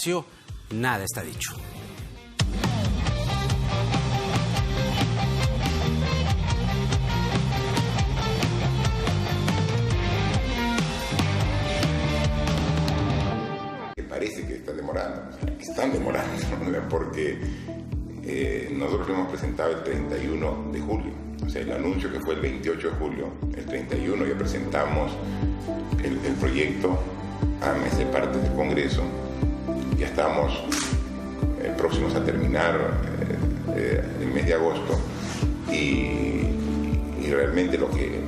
Palacio, nada está dicho. Parece que están demorando, porque nosotros lo hemos presentado el 31 de julio, o sea, el anuncio que fue el 28 de julio, el 31 ya presentamos el proyecto a mes de parte del Congreso, ya estamos próximos a terminar el mes de agosto y realmente lo que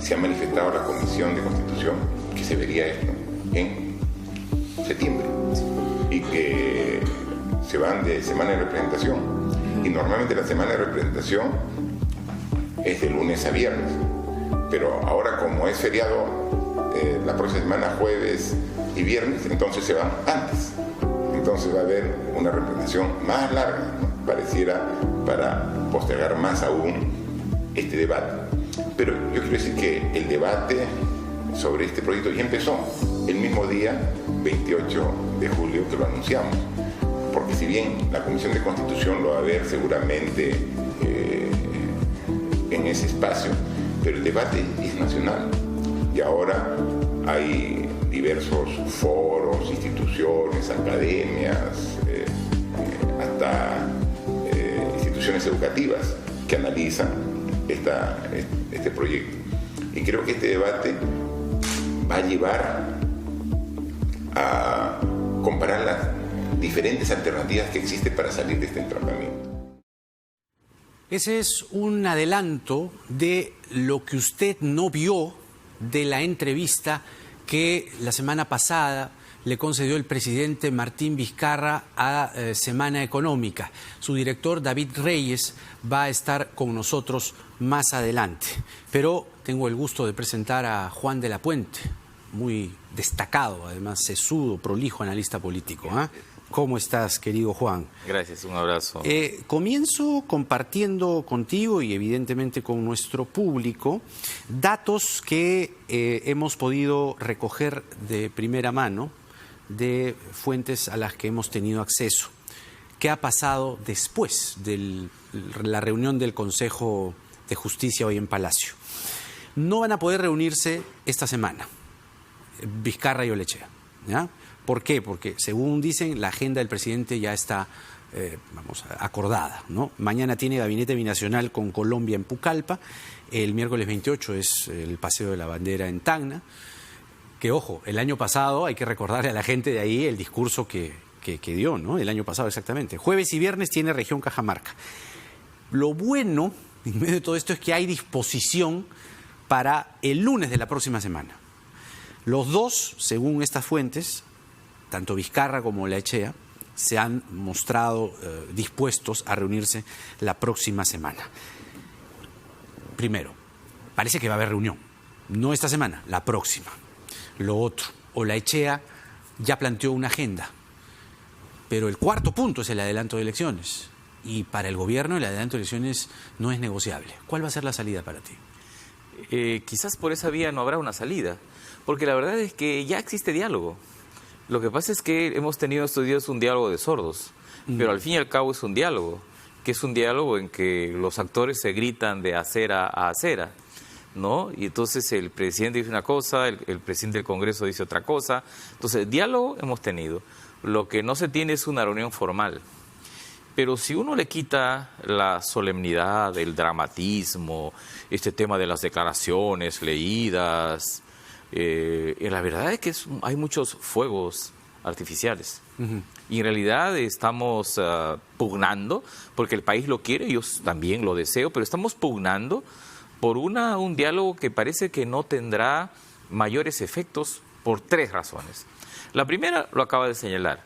se ha manifestado la Comisión de Constitución, que se vería esto en septiembre y que se van de semana de representación y normalmente la semana de representación es de lunes a viernes, pero ahora como es feriado la próxima semana jueves y viernes, entonces se van antes, entonces va a haber una representación más larga, ¿no? Pareciera para postergar más aún este debate, pero yo quiero decir que el debate sobre este proyecto ya empezó el mismo día 28 de julio que lo anunciamos, porque si bien la Comisión de Constitución lo va a ver seguramente en ese espacio, pero el debate es nacional y ahora hay diversos foros, instituciones, academias, hasta instituciones educativas que analizan este proyecto. Y creo que este debate va a llevar a comparar las diferentes alternativas que existen para salir de este entrampamiento. Ese es un adelanto de lo que usted no vio de la entrevista que la semana pasada le concedió el presidente Martín Vizcarra a Semana Económica. Su director, David Reyes, va a estar con nosotros más adelante. Pero tengo el gusto de presentar a Juan de la Puente, muy destacado, además sesudo, prolijo analista político. ¿Cómo estás, querido Juan? Gracias, un abrazo. Comienzo compartiendo contigo y evidentemente con nuestro público datos que hemos podido recoger de primera mano de fuentes a las que hemos tenido acceso. ¿Qué ha pasado después de la reunión del Consejo de Justicia hoy en Palacio? No van a poder reunirse esta semana Vizcarra y Olechea, ¿ya? ¿Por qué? Porque, según dicen, la agenda del presidente ya está acordada, ¿no? Mañana tiene gabinete binacional con Colombia en Pucallpa, el miércoles 28 es el paseo de la bandera en Tacna, que, ojo, el año pasado hay que recordarle a la gente de ahí el discurso que dio, ¿no? El año pasado exactamente. Jueves y viernes tiene región Cajamarca. Lo bueno, en medio de todo esto, es que hay disposición para el lunes de la próxima semana. Los dos, según estas fuentes, tanto Vizcarra como Olechea, se han mostrado dispuestos a reunirse la próxima semana. Primero, parece que va a haber reunión, no esta semana, la próxima. Lo otro, Olechea ya planteó una agenda, pero el cuarto punto es el adelanto de elecciones. Y para el gobierno el adelanto de elecciones no es negociable. ¿Cuál va a ser la salida para ti? Quizás por esa vía no habrá una salida, porque la verdad es que ya existe diálogo. Lo que pasa es que hemos tenido estos días un diálogo de sordos, pero al fin y al cabo es un diálogo, que es un diálogo en que los actores se gritan de acera a acera, ¿no? Y entonces el presidente dice una cosa, el presidente del Congreso dice otra cosa. Entonces, diálogo hemos tenido. Lo que no se tiene es una reunión formal. Pero si uno le quita la solemnidad, el dramatismo, este tema de las declaraciones leídas, la verdad es que hay muchos fuegos artificiales. Y en realidad estamos pugnando, porque el país lo quiere, yo también lo deseo, pero estamos pugnando por un diálogo que parece que no tendrá mayores efectos por tres razones. La primera lo acaba de señalar.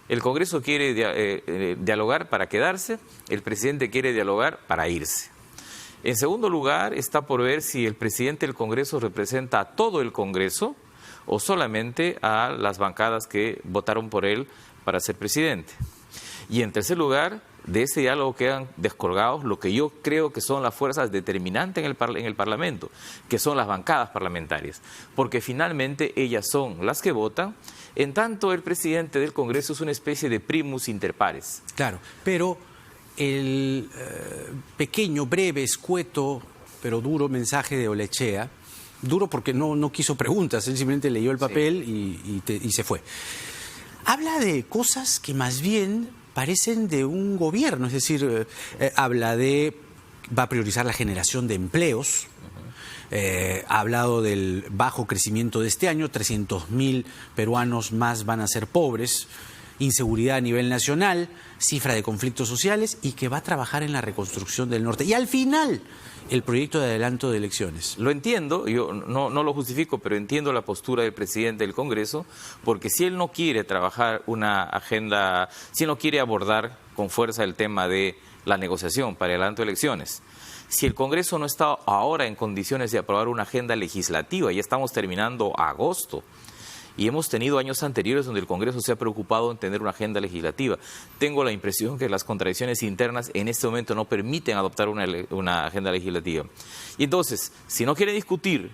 El Congreso quiere dialogar para quedarse, el presidente quiere dialogar para irse. En segundo lugar, está por ver si el presidente del Congreso representa a todo el Congreso o solamente a las bancadas que votaron por él para ser presidente. Y en tercer lugar, de ese diálogo quedan descolgados lo que yo creo que son las fuerzas determinantes en el Parlamento, que son las bancadas parlamentarias, porque finalmente ellas son las que votan En tanto, el presidente del Congreso es una especie de primus inter pares. Claro, pero el pequeño, breve, escueto, pero duro mensaje de Olechea, duro porque no quiso preguntas, él simplemente leyó el papel y se fue. Habla de cosas que más bien parecen de un gobierno, es decir, habla de, va a priorizar la generación de empleos, ha hablado del bajo crecimiento de este año, 300.000 peruanos más van a ser pobres, inseguridad a nivel nacional, cifra de conflictos sociales y que va a trabajar en la reconstrucción del norte. Y al final, el proyecto de adelanto de elecciones. Lo entiendo, yo no lo justifico, pero entiendo la postura del presidente del Congreso, porque si él no quiere trabajar una agenda, si él no quiere abordar con fuerza el tema de la negociación para el adelanto de elecciones, si el Congreso no está ahora en condiciones de aprobar una agenda legislativa, ya estamos terminando agosto, y hemos tenido años anteriores donde el Congreso se ha preocupado en tener una agenda legislativa. Tengo la impresión que las contradicciones internas en este momento no permiten adoptar una agenda legislativa. Y entonces, si no quieren discutir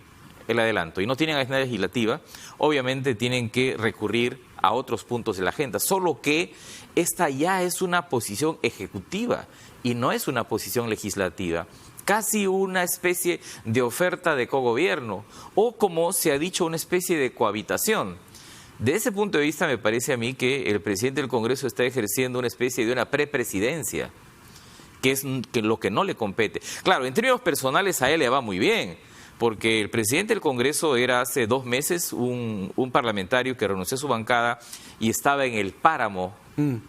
el adelanto y no tienen agenda legislativa, obviamente tienen que recurrir a otros puntos de la agenda, solo que esta ya es una posición ejecutiva y no es una posición legislativa. Casi una especie de oferta de cogobierno o, como se ha dicho, una especie de cohabitación. De ese punto de vista me parece a mí que el presidente del Congreso está ejerciendo una especie de una prepresidencia, que es lo que no le compete. Claro, en términos personales a él le va muy bien, porque el presidente del Congreso era hace 2 meses un parlamentario que renunció a su bancada y estaba en el páramo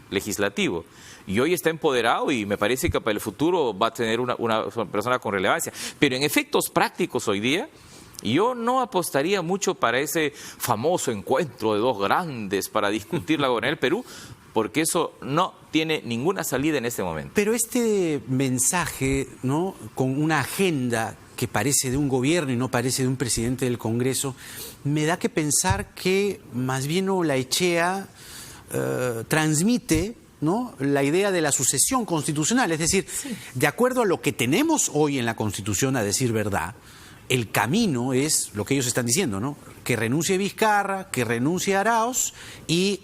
legislativo. Y hoy está empoderado y me parece que para el futuro va a tener una persona con relevancia. Pero en efectos prácticos hoy día, yo no apostaría mucho para ese famoso encuentro de 2 grandes para discutir la gobernabilidad del Perú, porque eso no tiene ninguna salida en este momento. Pero este mensaje, ¿no?, con una agenda que parece de un gobierno y no parece de un presidente del Congreso, me da que pensar que más bien Olechea transmite, ¿no?, la idea de la sucesión constitucional, es decir, de acuerdo a lo que tenemos hoy en la Constitución, a decir verdad, el camino es lo que ellos están diciendo, ¿no?, que renuncie Vizcarra, que renuncie Arauz y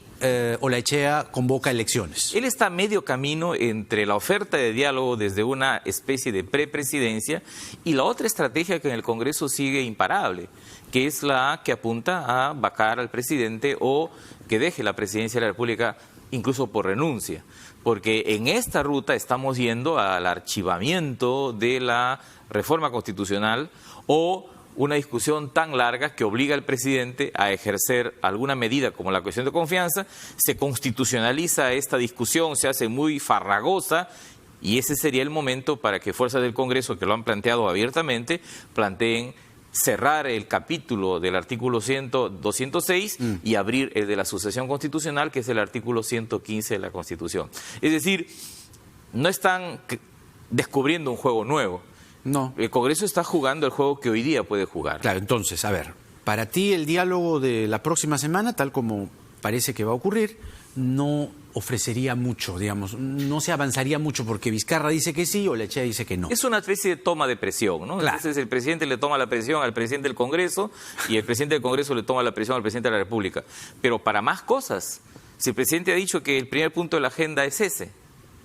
Olechea convoca elecciones. Él está a medio camino entre la oferta de diálogo desde una especie de prepresidencia y la otra estrategia que en el Congreso sigue imparable, que es la que apunta a vacar al presidente o que deje la presidencia de la República incluso por renuncia, porque en esta ruta estamos yendo al archivamiento de la reforma constitucional o una discusión tan larga que obliga al presidente a ejercer alguna medida como la cuestión de confianza, se constitucionaliza esta discusión, se hace muy farragosa y ese sería el momento para que fuerzas del Congreso, que lo han planteado abiertamente, planteen cerrar el capítulo del artículo 206 y abrir el de la sucesión constitucional, que es el artículo 115 de la Constitución. Es decir, no están descubriendo un juego nuevo. No. El Congreso está jugando el juego que hoy día puede jugar. Claro, entonces, a ver, para ti el diálogo de la próxima semana, tal como parece que va a ocurrir, no ofrecería mucho, digamos, no se avanzaría mucho porque Vizcarra dice que sí, Olechea dice que no. Es una especie de toma de presión, ¿no? Claro. Entonces el presidente le toma la presión al presidente del Congreso y el presidente del Congreso le toma la presión al presidente de la República. Pero para más cosas, si el presidente ha dicho que el primer punto de la agenda es ese,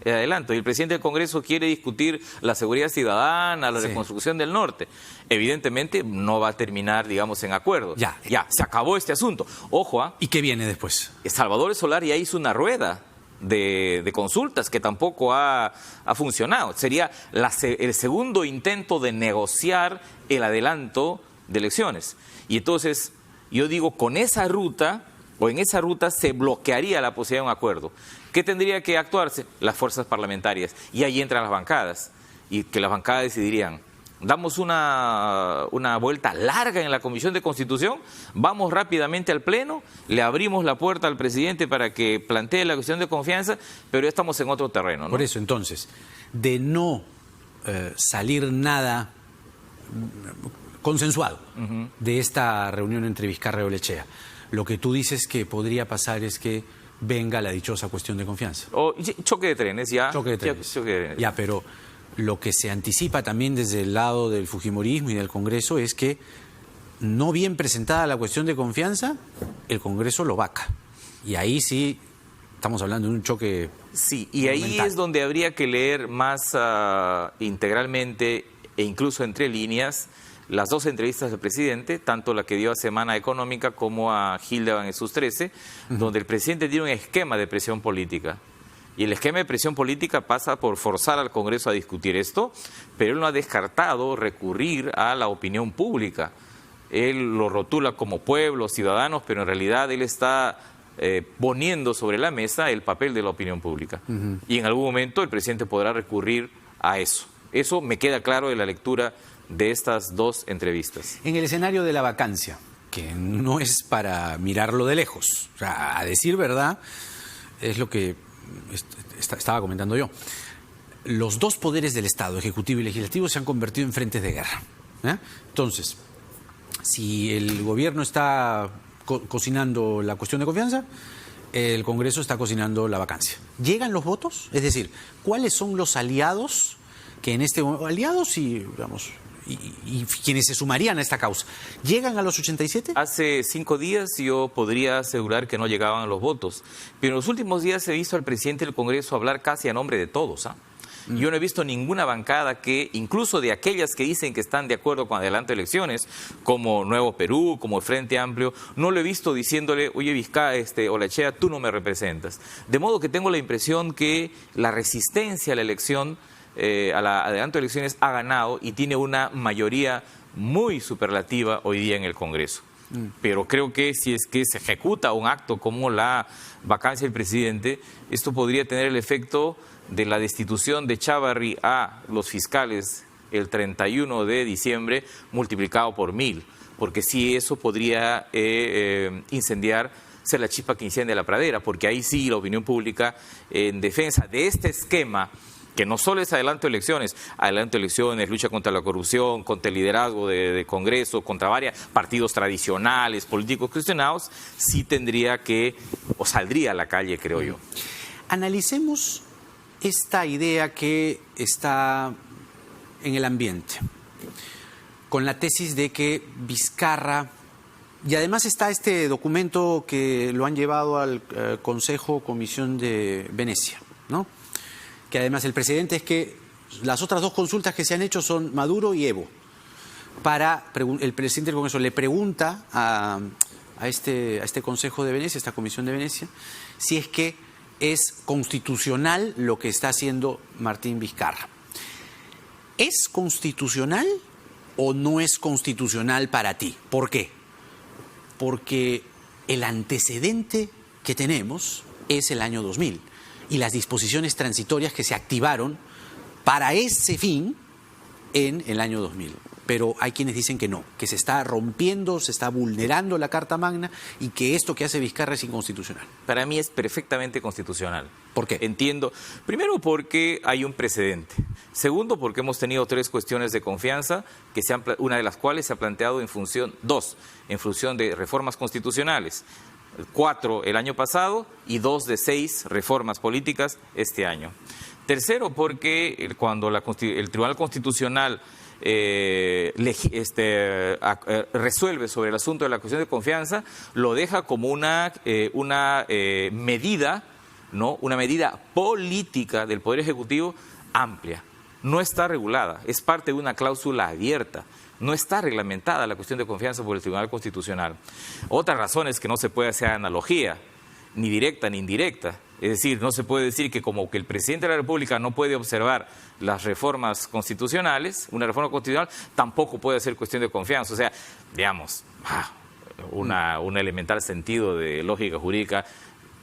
adelanto, y el presidente del Congreso quiere discutir la seguridad ciudadana, la reconstrucción del norte, evidentemente no va a terminar, digamos, en acuerdo. Ya, se acabó este asunto. Ojo, ¿y qué viene después? Salvador Solar ya hizo una rueda de consultas que tampoco ha funcionado. Sería el segundo intento de negociar el adelanto de elecciones. Y entonces, yo digo, con esa ruta, o en esa ruta se bloquearía la posibilidad de un acuerdo. ¿Qué tendría que actuarse? Las fuerzas parlamentarias. Y ahí entran las bancadas. Y que las bancadas decidirían, damos una vuelta larga en la Comisión de Constitución, vamos rápidamente al Pleno, le abrimos la puerta al presidente para que plantee la cuestión de confianza, pero ya estamos en otro terreno, ¿no? Por eso, entonces, de no salir nada consensuado de esta reunión entre Vizcarra y Olechea, lo que tú dices que podría pasar es que venga la dichosa cuestión de confianza. O choque de trenes, ya. Choque de trenes. Ya, pero lo que se anticipa también desde el lado del fujimorismo y del Congreso es que no bien presentada la cuestión de confianza, el Congreso lo vaca. Y ahí sí estamos hablando de un choque. Sí, y ahí monumental. Es donde habría que leer más integralmente e incluso entre líneas las dos entrevistas del presidente, tanto la que dio a Semana Económica como a Hildebrand en sus 13, donde el presidente tiene un esquema de presión política. Y el esquema de presión política pasa por forzar al Congreso a discutir esto, pero él no ha descartado recurrir a la opinión pública. Él lo rotula como pueblo, ciudadanos, pero en realidad él está poniendo sobre la mesa el papel de la opinión pública. Y en algún momento el presidente podrá recurrir a eso. Eso me queda claro de la lectura de estas dos entrevistas. En el escenario de la vacancia, que no es para mirarlo de lejos, o sea, a decir verdad, es lo que estaba comentando yo. Los dos poderes del Estado, Ejecutivo y Legislativo, se han convertido en frentes de guerra. Entonces, si el gobierno está cocinando la cuestión de confianza, el Congreso está cocinando la vacancia. ¿Llegan los votos? Es decir, ¿cuáles son los aliados que en este momento, aliados y, digamos, y quienes se sumarían a esta causa, llegan a los 87? Hace 5 días yo podría asegurar que no llegaban los votos, pero en los últimos días he visto al presidente del Congreso hablar casi a nombre de todos. Yo no he visto ninguna bancada que, incluso de aquellas que dicen que están de acuerdo con adelanto de elecciones, como Nuevo Perú, como el Frente Amplio, no lo he visto diciéndole, oye Vizcarra, Olachea, tú no me representas. De modo que tengo la impresión que la resistencia a la elección, a la adelanto de elecciones, ha ganado y tiene una mayoría muy superlativa hoy día en el Congreso. Pero creo que si es que se ejecuta un acto como la vacancia del presidente, esto podría tener el efecto de la destitución de Chávarri a los fiscales el 31 de diciembre multiplicado por 1000, porque sí, eso podría incendiar, ser la chispa que incendia la pradera, porque ahí sí la opinión pública en defensa de este esquema, que no solo es adelanto de elecciones, lucha contra la corrupción, contra el liderazgo de Congreso, contra varios partidos tradicionales, políticos cuestionados, sí tendría que, o saldría a la calle, creo yo. Analicemos esta idea que está en el ambiente, con la tesis de que Vizcarra, y además está este documento que lo han llevado al Consejo Comisión de Venecia, ¿no? Que además el presidente es que las otras dos consultas que se han hecho son Maduro y Evo. El presidente del Congreso le pregunta a este Consejo de Venecia, esta Comisión de Venecia, si es que es constitucional lo que está haciendo Martín Vizcarra. ¿Es constitucional o no es constitucional para ti? ¿Por qué? Porque el antecedente que tenemos es el año 2000 y las disposiciones transitorias que se activaron para ese fin en el año 2000. Pero hay quienes dicen que no, que se está rompiendo, se está vulnerando la Carta Magna y que esto que hace Vizcarra es inconstitucional. Para mí es perfectamente constitucional. ¿Por qué? Entiendo. Primero, porque hay un precedente. Segundo, porque hemos tenido 3 cuestiones de confianza, una de las cuales se ha planteado en función de reformas constitucionales. 4 el año pasado y 2 de 6 reformas políticas este año. Tercero, porque cuando el Tribunal Constitucional resuelve sobre el asunto de la cuestión de confianza, lo deja como una medida, ¿no? Una medida política del Poder Ejecutivo amplia. No está regulada, es parte de una cláusula abierta. No está reglamentada la cuestión de confianza por el Tribunal Constitucional. Otra razón es que no se puede hacer analogía, ni directa ni indirecta. Es decir, no se puede decir que como que el presidente de la República no puede observar las reformas constitucionales, una reforma constitucional tampoco puede ser cuestión de confianza. O sea, digamos, un elemental sentido de lógica jurídica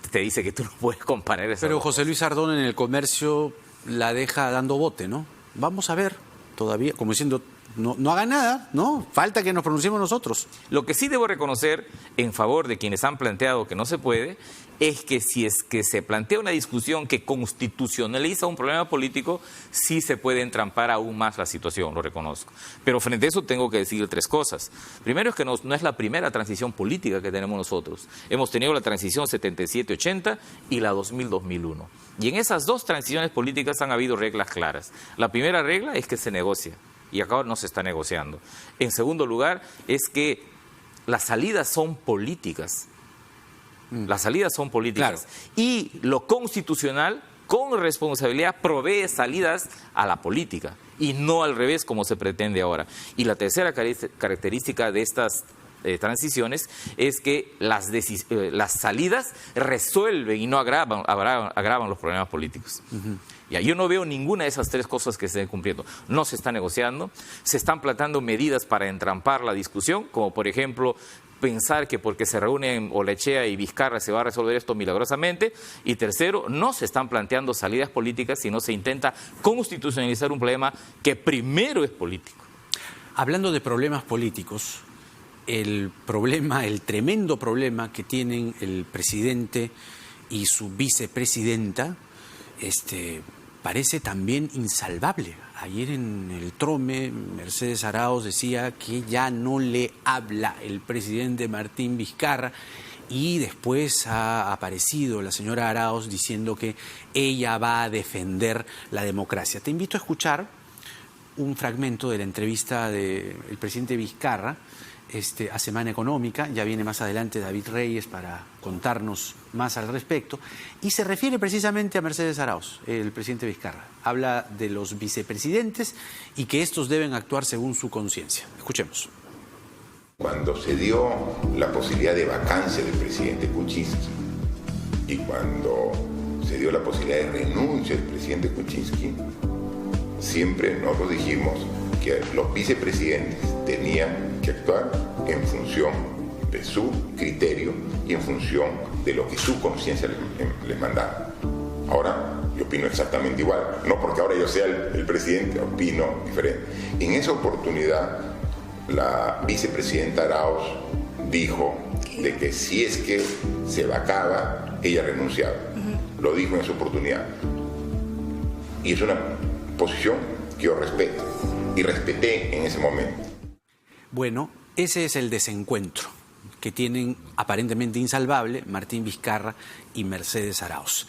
te dice que tú no puedes comparar eso. Pero José Luis Ardón en El Comercio la deja dando bote, ¿no? Vamos a ver todavía, como diciendo, no haga nada, ¿no? Falta que nos pronunciemos nosotros. Lo que sí debo reconocer en favor de quienes han planteado que no se puede es que si es que se plantea una discusión que constitucionaliza un problema político, sí se puede entrampar aún más la situación, lo reconozco. Pero frente a eso tengo que decir 3 cosas. Primero es que no es la primera transición política que tenemos nosotros. Hemos tenido la transición 77-80 y la 2000-2001. Y en esas 2 transiciones políticas han habido reglas claras. La primera regla es que se negocia. y acá no se está negociando. En segundo lugar, es que las salidas son políticas. Las salidas son políticas. Claro. Y lo constitucional, con responsabilidad, provee salidas a la política y no al revés como se pretende ahora. Y la tercera característica de estas transiciones es que las salidas resuelven y no agravan los problemas políticos. Ya, yo no veo ninguna de esas tres cosas que se estén cumpliendo. No se está negociando, se están planteando medidas para entrampar la discusión, como por ejemplo pensar que porque se reúnen Olechea y Vizcarra se va a resolver esto milagrosamente. Y tercero, no se están planteando salidas políticas, sino se intenta constitucionalizar un problema que primero es político. Hablando de problemas políticos, el tremendo problema que tienen el presidente y su vicepresidenta, parece también insalvable. Ayer en el Trome, Mercedes Arauz decía que ya no le habla el presidente Martín Vizcarra, y después ha aparecido la señora Arauz diciendo que ella va a defender la democracia. Te invito a escuchar un fragmento de la entrevista del presidente Vizcarra a Semana Económica. Ya viene más adelante David Reyes para contarnos más al respecto, y se refiere precisamente a Mercedes Arauz, el presidente Vizcarra. Habla de los vicepresidentes y que estos deben actuar según su conciencia. Escuchemos. Cuando se dio la posibilidad de vacancia del presidente Kuczynski y cuando se dio la posibilidad de renuncia del presidente Kuczynski, siempre nosotros dijimos que los vicepresidentes tenían que actuar en función de su criterio y en función de lo que su conciencia les mandaba. Ahora yo opino exactamente igual, no porque ahora yo sea el presidente, opino diferente. En esa oportunidad la vicepresidenta Arauz dijo de que si es que se vacaba, ella renunciaba. Lo dijo en esa oportunidad. Y es una posición que yo respeto y respeté en ese momento. Bueno, ese es el desencuentro que tienen aparentemente insalvable Martín Vizcarra y Mercedes Arauz.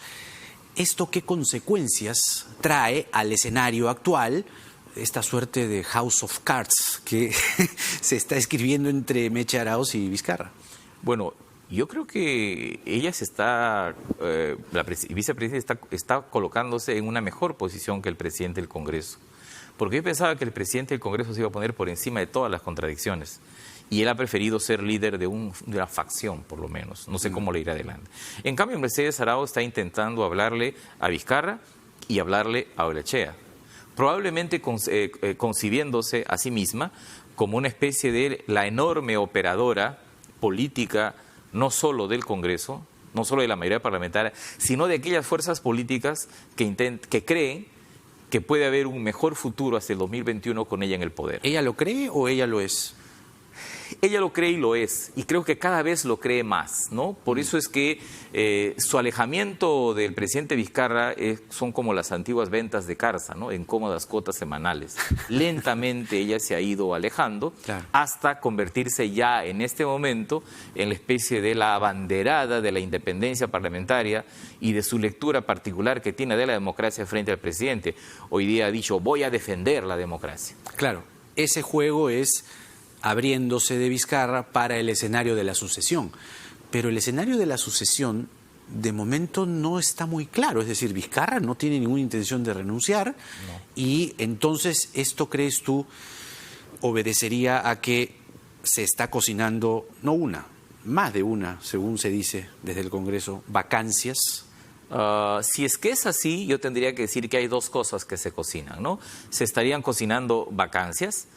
¿Esto qué consecuencias trae al escenario actual? Esta suerte de House of Cards que se está escribiendo entre Meche Arauz y Vizcarra. Bueno, yo creo que ella la vicepresidenta está colocándose en una mejor posición que el presidente del Congreso. Porque yo pensaba que el presidente del Congreso se iba a poner por encima de todas las contradicciones. Y él ha preferido ser líder de una facción, por lo menos. No sé cómo le irá adelante. En cambio, Mercedes Arauz está intentando hablarle a Vizcarra y hablarle a Olechea. Probablemente concibiéndose a sí misma como una especie de la enorme operadora política, no solo del Congreso, no solo de la mayoría parlamentaria, sino de aquellas fuerzas políticas que creen que puede haber un mejor futuro hacia el 2021 con ella en el poder. ¿Ella lo cree o ella lo es? Ella lo cree y lo es, y creo que cada vez lo cree más, ¿no? Por eso es que su alejamiento del presidente Vizcarra son como las antiguas ventas de Carza, ¿no? En cómodas cuotas semanales. Lentamente ella se ha ido alejando, claro, hasta convertirse ya en este momento en la especie de la abanderada de la independencia parlamentaria y de su lectura particular que tiene de la democracia frente al presidente. Hoy día ha dicho, voy a defender la democracia. Claro, ese juego es abriéndose de Vizcarra para el escenario de la sucesión. Pero el escenario de la sucesión de momento no está muy claro. Es decir, Vizcarra no tiene ninguna intención de renunciar, no. Y entonces esto, ¿crees tú, obedecería a que se está cocinando, no una, más de una, según se dice desde el Congreso, vacancias? Si es que es así, yo tendría que decir que hay dos cosas que se cocinan, ¿no? Se estarían cocinando vacancias,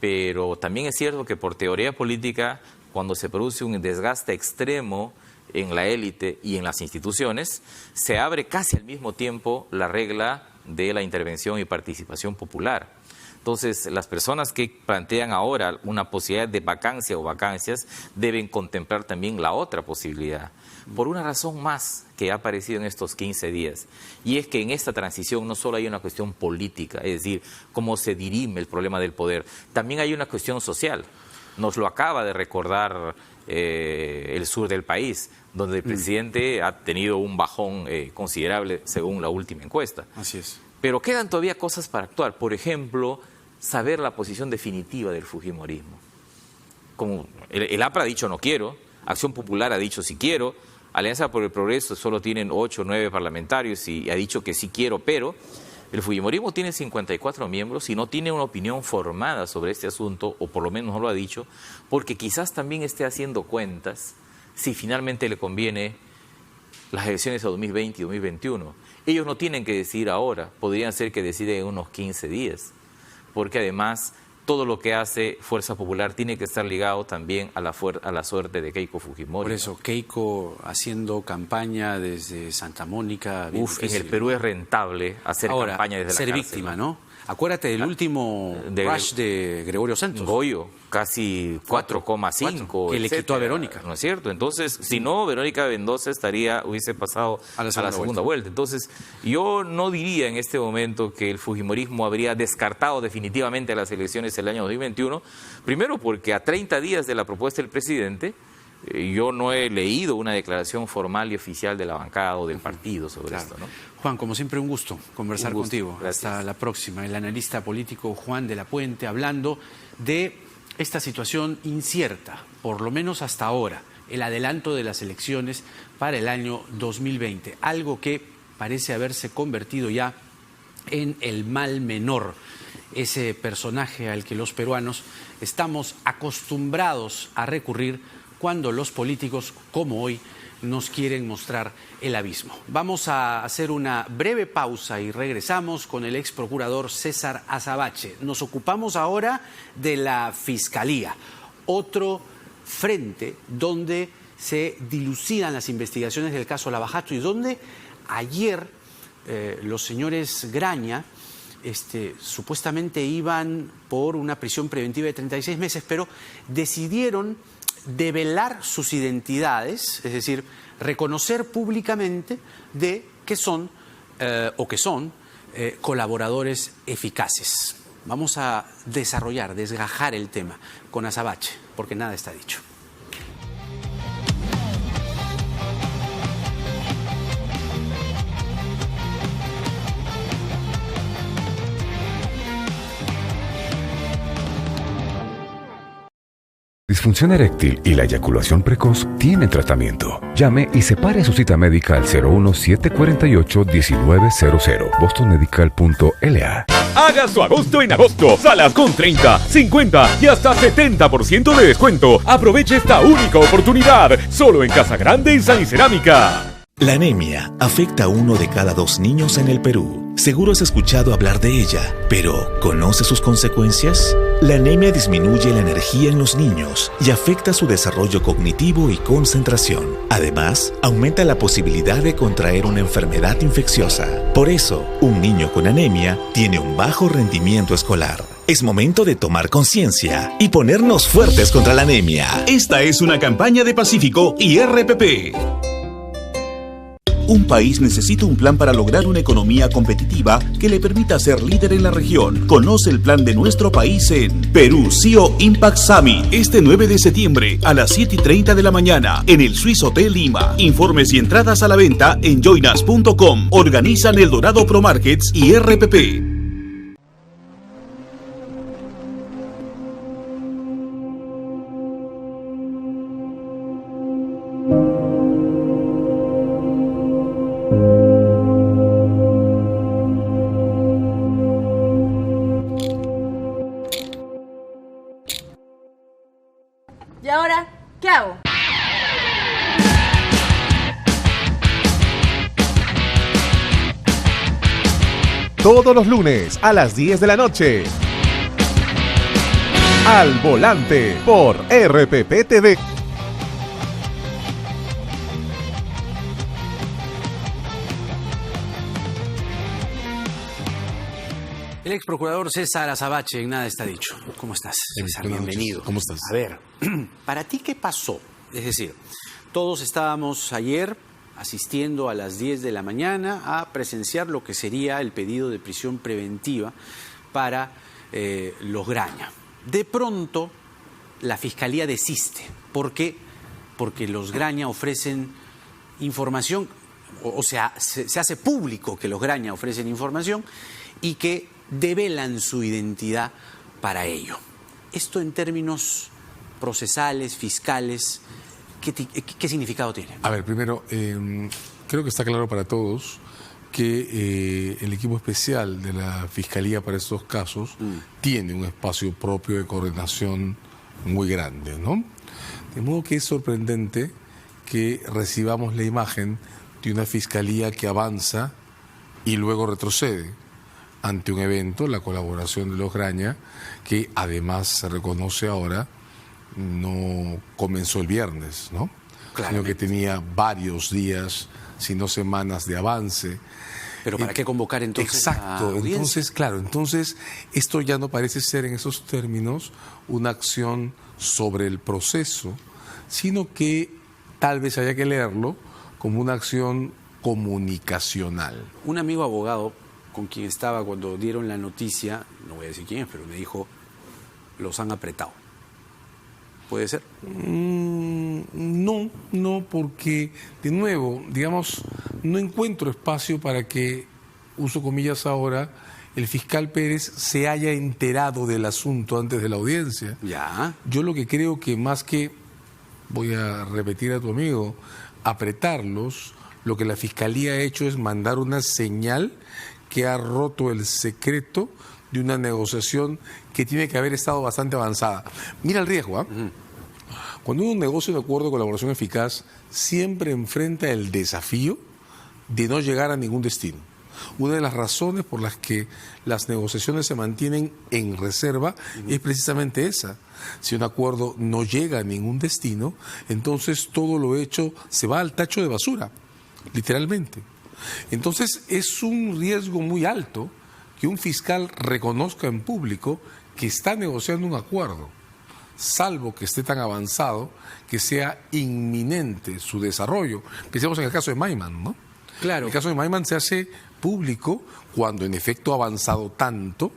pero también es cierto que por teoría política, cuando se produce un desgaste extremo en la élite y en las instituciones, se abre casi al mismo tiempo la regla de la intervención y participación popular. Entonces, las personas que plantean ahora una posibilidad de vacancia o vacancias deben contemplar también la otra posibilidad, por una razón más que ha aparecido en estos 15 días, y es que en esta transición no solo hay una cuestión política, es decir, cómo se dirime el problema del poder, también hay una cuestión social. Nos lo acaba de recordar el sur del país, donde el presidente ha tenido un bajón considerable según la última encuesta. Así es. Pero quedan todavía cosas para actuar. Por ejemplo, saber la posición definitiva del fujimorismo. Como el APRA ha dicho no quiero, Acción Popular ha dicho sí quiero, Alianza por el Progreso solo tienen 8 o 9 parlamentarios y ha dicho que sí quiero, pero el fujimorismo tiene 54 miembros y no tiene una opinión formada sobre este asunto, o por lo menos no lo ha dicho, porque quizás también esté haciendo cuentas si finalmente le conviene las elecciones de 2020 y 2021. Ellos no tienen que decidir ahora, podrían ser que deciden en unos 15 días, porque además todo lo que hace Fuerza Popular tiene que estar ligado también a la suerte de Keiko Fujimori. Por eso, Keiko haciendo campaña desde Santa Mónica. En el Perú es rentable hacer campaña desde la ser cárcel, víctima, ¿no? Acuérdate del último rush de Gregorio Santos. Goyo, casi 4,5. Que le quitó a Verónica. ¿No es cierto? Entonces, si no, Verónica Mendoza hubiese pasado a la segunda vuelta. Entonces, yo no diría en este momento que el fujimorismo habría descartado definitivamente las elecciones del año 2021. Primero porque a 30 días de la propuesta del presidente, yo no he leído una declaración formal y oficial de la bancada o del partido sobre esto, ¿no? Juan, como siempre, un gusto conversar contigo. Gracias. Hasta la próxima. El analista político Juan de la Puente hablando de esta situación incierta, por lo menos hasta ahora, el adelanto de las elecciones para el año 2020, algo que parece haberse convertido ya en el mal menor, ese personaje al que los peruanos estamos acostumbrados a recurrir cuando los políticos, como hoy, nos quieren mostrar el abismo. Vamos a hacer una breve pausa y regresamos con el ex procurador César Azabache. Nos ocupamos ahora de la Fiscalía, otro frente donde se dilucidan las investigaciones del caso Lava Jato y donde ayer los señores Graña supuestamente iban por una prisión preventiva de 36 meses, pero decidieron develar sus identidades, es decir, reconocer públicamente de que son colaboradores eficaces. Vamos a desgajar el tema con Azabache, porque nada está dicho. Disfunción eréctil y la eyaculación precoz tienen tratamiento. Llame y separe su cita médica al 01748-1900, bostonmedical.la. Haga su agosto en agosto. Salas con 30, 50 y hasta 70% de descuento. Aproveche esta única oportunidad. Solo en Casa Grande y San y Cerámica. La anemia afecta a 1 de cada 2 niños en el Perú. Seguro has escuchado hablar de ella, pero ¿conoce sus consecuencias? La anemia disminuye la energía en los niños y afecta su desarrollo cognitivo y concentración. Además, aumenta la posibilidad de contraer una enfermedad infecciosa. Por eso, un niño con anemia tiene un bajo rendimiento escolar. Es momento de tomar conciencia y ponernos fuertes contra la anemia. Esta es una campaña de Pacífico y RPP. Un país necesita un plan para lograr una economía competitiva que le permita ser líder en la región. Conoce el plan de nuestro país en Perú CEO Impact Summit, este 9 de septiembre a las 7:30 de la mañana en el Swiss Hotel Lima. Informes y entradas a la venta en joinas.com. Organizan El Dorado Pro Markets y RPP. ¿Y ahora qué hago? Todos los lunes a las 10 de la noche. Al Volante por RPP TV. El ex procurador César Azabache, en nada está dicho. ¿Cómo estás, César? Bienvenido. ¿Cómo estás? A ver, ¿para ti qué pasó? Es decir, todos estábamos ayer asistiendo a las 10 de la mañana a presenciar lo que sería el pedido de prisión preventiva para los Graña. De pronto, la Fiscalía desiste. ¿Por qué? Porque los Graña ofrecen información, o sea, se hace público que los Graña ofrecen información y que develan su identidad para ello. Esto en términos procesales, fiscales, ¿qué significado tiene? A ver, primero, creo que está claro para todos que el equipo especial de la Fiscalía para estos casos tiene un espacio propio de coordinación muy grande, ¿no? De modo que es sorprendente que recibamos la imagen de una Fiscalía que avanza y luego retrocede ante un evento, la colaboración de los Graña, que además se reconoce ahora, no comenzó el viernes, ¿no? Sino que tenía varios días, si no semanas de avance. ¿Pero para qué convocar entonces? Exacto, entonces esto ya no parece ser en esos términos una acción sobre el proceso, sino que tal vez haya que leerlo como una acción comunicacional. Un amigo abogado con quien estaba cuando dieron la noticia, no voy a decir quién es, pero me dijo, los han apretado. ¿Puede ser? No, porque, de nuevo, digamos, no encuentro espacio para que, uso comillas ahora, el fiscal Pérez se haya enterado del asunto antes de la audiencia. Ya. Yo lo que creo que más que, voy a repetir a tu amigo, apretarlos, lo que la Fiscalía ha hecho es mandar una señal que ha roto el secreto de una negociación que tiene que haber estado bastante avanzada. Mira el riesgo, ¿ah? Cuando uno negocia un acuerdo de colaboración eficaz, siempre enfrenta el desafío de no llegar a ningún destino. Una de las razones por las que las negociaciones se mantienen en reserva es precisamente esa. Si un acuerdo no llega a ningún destino, entonces todo lo hecho se va al tacho de basura, literalmente. Entonces es un riesgo muy alto que un fiscal reconozca en público que está negociando un acuerdo, salvo que esté tan avanzado que sea inminente su desarrollo. Pensemos en el caso de Maiman, ¿no? Claro. El caso de Maiman se hace público cuando en efecto ha avanzado tanto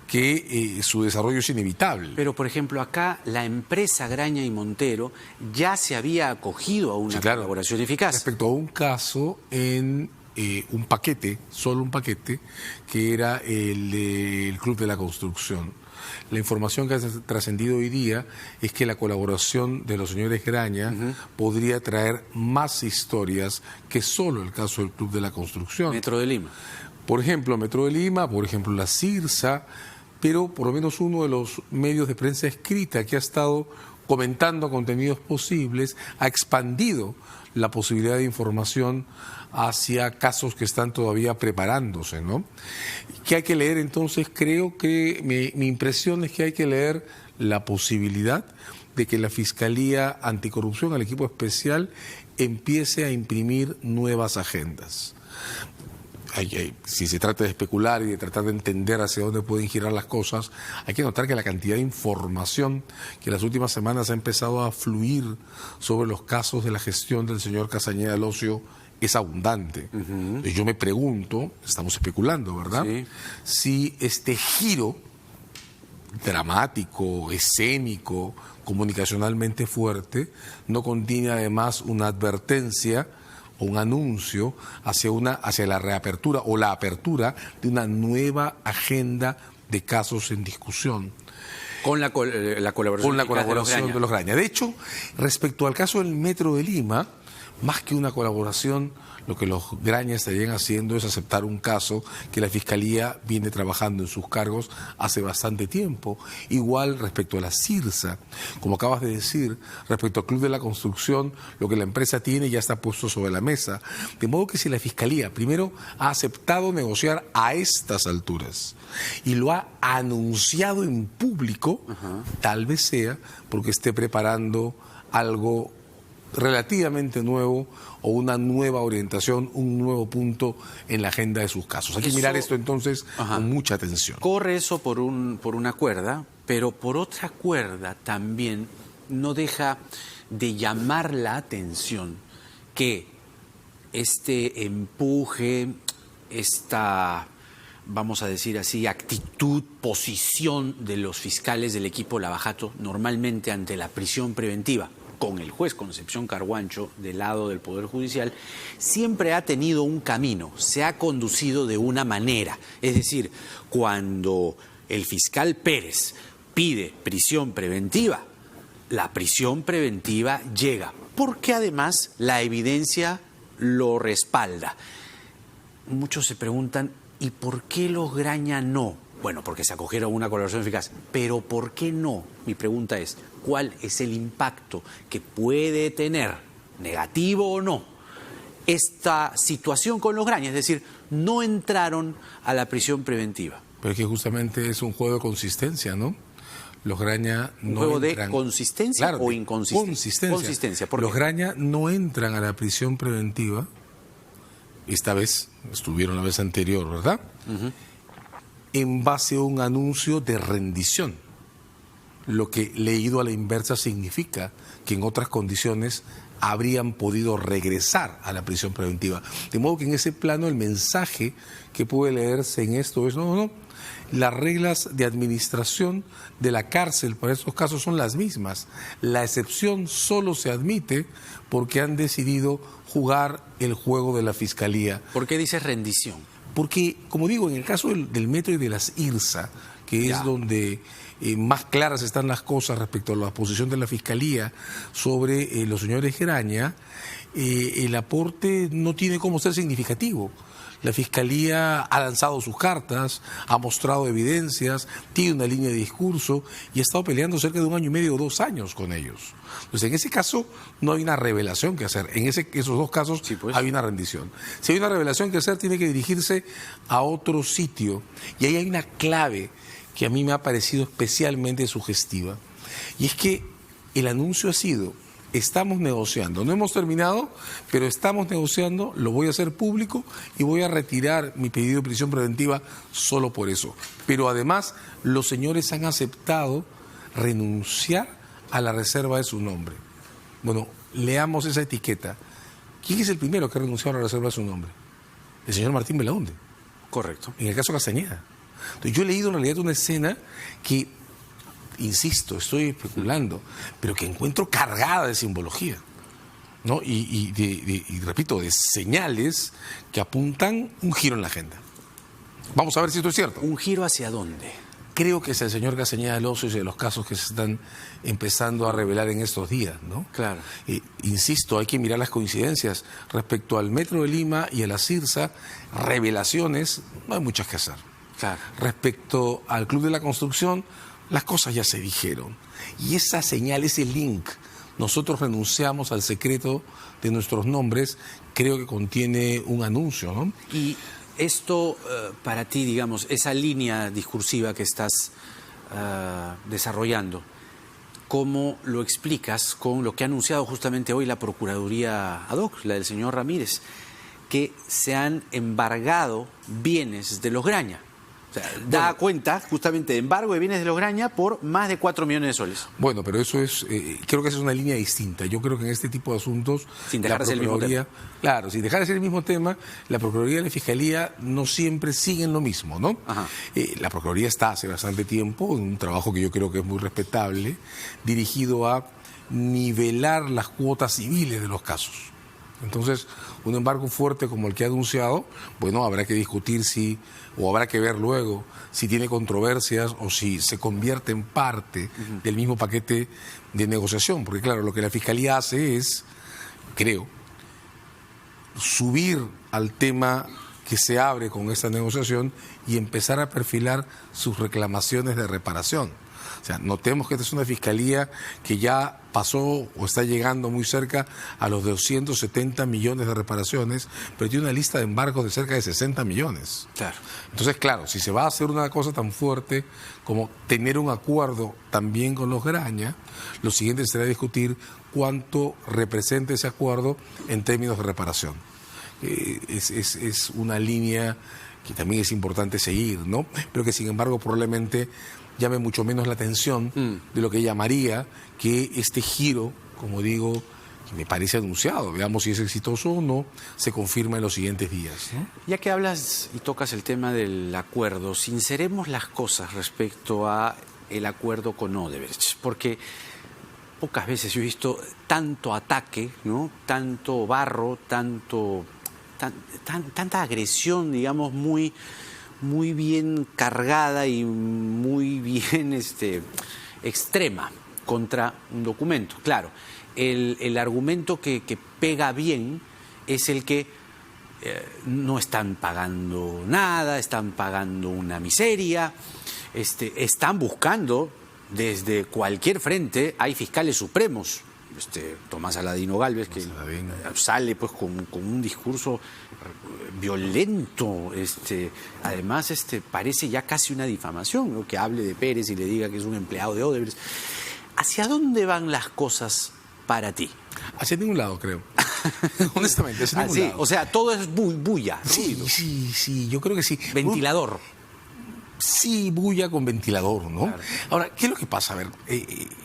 que su desarrollo es inevitable. Pero, por ejemplo, acá la empresa Graña y Montero ya se había acogido a una colaboración eficaz. Respecto a un caso en un paquete, solo un paquete, que era el Club de la Construcción. La información que ha trascendido hoy día es que la colaboración de los señores Graña podría traer más historias que solo el caso del Club de la Construcción. Metro de Lima. Por ejemplo, Metro de Lima, por ejemplo, la CIRSA, pero por lo menos uno de los medios de prensa escrita que ha estado comentando contenidos posibles, ha expandido la posibilidad de información hacia casos que están todavía preparándose, ¿no? ¿Qué hay que leer entonces? Creo que mi impresión es que hay que leer la posibilidad de que la Fiscalía Anticorrupción, al equipo especial, empiece a imprimir nuevas agendas. Si se trata de especular y de tratar de entender hacia dónde pueden girar las cosas, hay que notar que la cantidad de información que en las últimas semanas ha empezado a fluir sobre los casos de la gestión del señor Castañeda Locio es abundante. Y yo me pregunto, estamos especulando, ¿verdad? Sí. Si este giro dramático, escénico, comunicacionalmente fuerte, no contiene además una advertencia o un anuncio hacia la reapertura o la apertura de una nueva agenda de casos en discusión. Con la colaboración de los Graña. De hecho, respecto al caso del Metro de Lima, más que una colaboración, lo que los Graña estarían haciendo es aceptar un caso que la Fiscalía viene trabajando en sus cargos hace bastante tiempo. Igual respecto a la CIRSA, como acabas de decir, respecto al Club de la Construcción, lo que la empresa tiene ya está puesto sobre la mesa. De modo que si la Fiscalía primero ha aceptado negociar a estas alturas y lo ha anunciado en público, tal vez sea porque esté preparando algo relativamente nuevo o una nueva orientación, un nuevo punto en la agenda de sus casos. Hay que mirar esto entonces con mucha atención. Corre eso por una cuerda, pero por otra cuerda también no deja de llamar la atención que este empuje, esta, vamos a decir así, actitud, posición de los fiscales del equipo Lavajato normalmente ante la prisión preventiva, con el juez Concepción Carhuancho del lado del Poder Judicial, siempre ha tenido un camino, se ha conducido de una manera. Es decir, cuando el fiscal Pérez pide prisión preventiva, la prisión preventiva llega, porque además la evidencia lo respalda. Muchos se preguntan, ¿y por qué los Graña no? Bueno, porque se acogieron a una colaboración eficaz. Pero ¿por qué no? Mi pregunta es, ¿cuál es el impacto que puede tener, negativo o no, esta situación con los Graña? Es decir, no entraron a la prisión preventiva. Pero es que justamente es un juego de consistencia, ¿no? Los Graña no ¿Un juego entran... de consistencia claro, o inconsistencia? Consistencia. ¿Por qué? Los Graña no entran a la prisión preventiva. Esta vez, estuvieron la vez anterior, ¿verdad? Uh-huh. En base a un anuncio de rendición. Lo que leído a la inversa significa que en otras condiciones habrían podido regresar a la prisión preventiva. De modo que en ese plano el mensaje que puede leerse en esto es, no, las reglas de administración de la cárcel para estos casos son las mismas. La excepción solo se admite porque han decidido jugar el juego de la Fiscalía. ¿Por qué dices rendición? Porque, como digo, en el caso del Metro y de las IRSA, que es donde más claras están las cosas respecto a la posición de la Fiscalía sobre los señores Graña, el aporte no tiene cómo ser significativo. La Fiscalía ha lanzado sus cartas, ha mostrado evidencias, tiene una línea de discurso y ha estado peleando cerca de 1 año y medio o 2 años con ellos. Entonces, en ese caso no hay una revelación que hacer. En esos 2 casos sí, pues, hay una rendición. Si hay una revelación que hacer, tiene que dirigirse a otro sitio. Y ahí hay una clave que a mí me ha parecido especialmente sugestiva. Y es que el anuncio ha sido... Estamos negociando, no hemos terminado, pero estamos negociando, lo voy a hacer público y voy a retirar mi pedido de prisión preventiva solo por eso. Pero además, los señores han aceptado renunciar a la reserva de su nombre. Bueno, leamos esa etiqueta. ¿Quién es el primero que ha renunciado a la reserva de su nombre? El señor Martín Belaunde. Correcto. En el caso Castañeda. Entonces, yo he leído en realidad una escena que... Insisto, estoy especulando, pero que encuentro cargada de simbología, ¿no? Y repito, de señales que apuntan un giro en la agenda. Vamos a ver si esto es cierto. ¿Un giro hacia dónde? Creo que es el señor Castañeda del Oso y de los casos que se están empezando a revelar en estos días, ¿no? Claro. Insisto, hay que mirar las coincidencias. Respecto al Metro de Lima y a la CIRSA, revelaciones, no hay muchas que hacer. Claro. Respecto al Club de la Construcción, las cosas ya se dijeron. Y esa señal, ese link, nosotros renunciamos al secreto de nuestros nombres, creo que contiene un anuncio, ¿no? Y esto, para ti, digamos, esa línea discursiva que estás desarrollando, ¿cómo lo explicas con lo que ha anunciado justamente hoy la Procuraduría ad hoc, la del señor Ramírez, que se han embargado bienes de los Graña? O sea, da cuenta justamente de embargo de bienes de los Graña por más de 4 millones de soles. Bueno, pero eso es, creo que esa es una línea distinta. Yo creo que en este tipo de asuntos... Sin dejar de ser el mismo tema. Claro, sin dejar de ser el mismo tema, la Procuraduría y la Fiscalía no siempre siguen lo mismo, ¿no? La Procuraduría está hace bastante tiempo en un trabajo que yo creo que es muy respetable, dirigido a nivelar las cuotas civiles de los casos. Entonces, un embargo fuerte como el que ha anunciado, bueno, habrá que discutir si, o habrá que ver luego, si tiene controversias o si se convierte en parte del mismo paquete de negociación. Porque claro, lo que la Fiscalía hace es, creo, subir al tema que se abre con esta negociación y empezar a perfilar sus reclamaciones de reparación. O sea, notemos que esta es una fiscalía que ya pasó o está llegando muy cerca a los 270 millones de reparaciones, pero tiene una lista de embargos de cerca de 60 millones. Claro. Entonces, claro, si se va a hacer una cosa tan fuerte como tener un acuerdo también con los Graña, lo siguiente será discutir cuánto representa ese acuerdo en términos de reparación. Es una línea que también es importante seguir, ¿no? Pero que sin embargo probablemente llame mucho menos la atención de lo que llamaría que este giro, como digo, que me parece anunciado, veamos si es exitoso o no, se confirma en los siguientes días, ¿no? Ya que hablas y tocas el tema del acuerdo, sinceremos las cosas respecto a el acuerdo con Odebrecht, porque pocas veces yo he visto tanto ataque, ¿no? Tanto barro, tanta agresión, digamos, muy bien cargada y muy bien extrema contra un documento. Claro, el argumento que pega bien es el que no están pagando nada, están pagando una miseria, están buscando desde cualquier frente. Hay fiscales supremos, Tomás Aladino Gálvez, que sale pues con un discurso violento, además parece ya casi una difamación, ¿no? Que hable de Pérez y le diga que es un empleado de Odebrecht. ¿Hacia dónde van las cosas para ti? Hacia ningún lado, creo. Honestamente, hacia ningún lado. O sea, todo es bulla. Sí, yo creo que sí. Ventilador. Sí, bulla con ventilador, ¿no? Claro. Ahora, ¿qué es lo que pasa? A ver,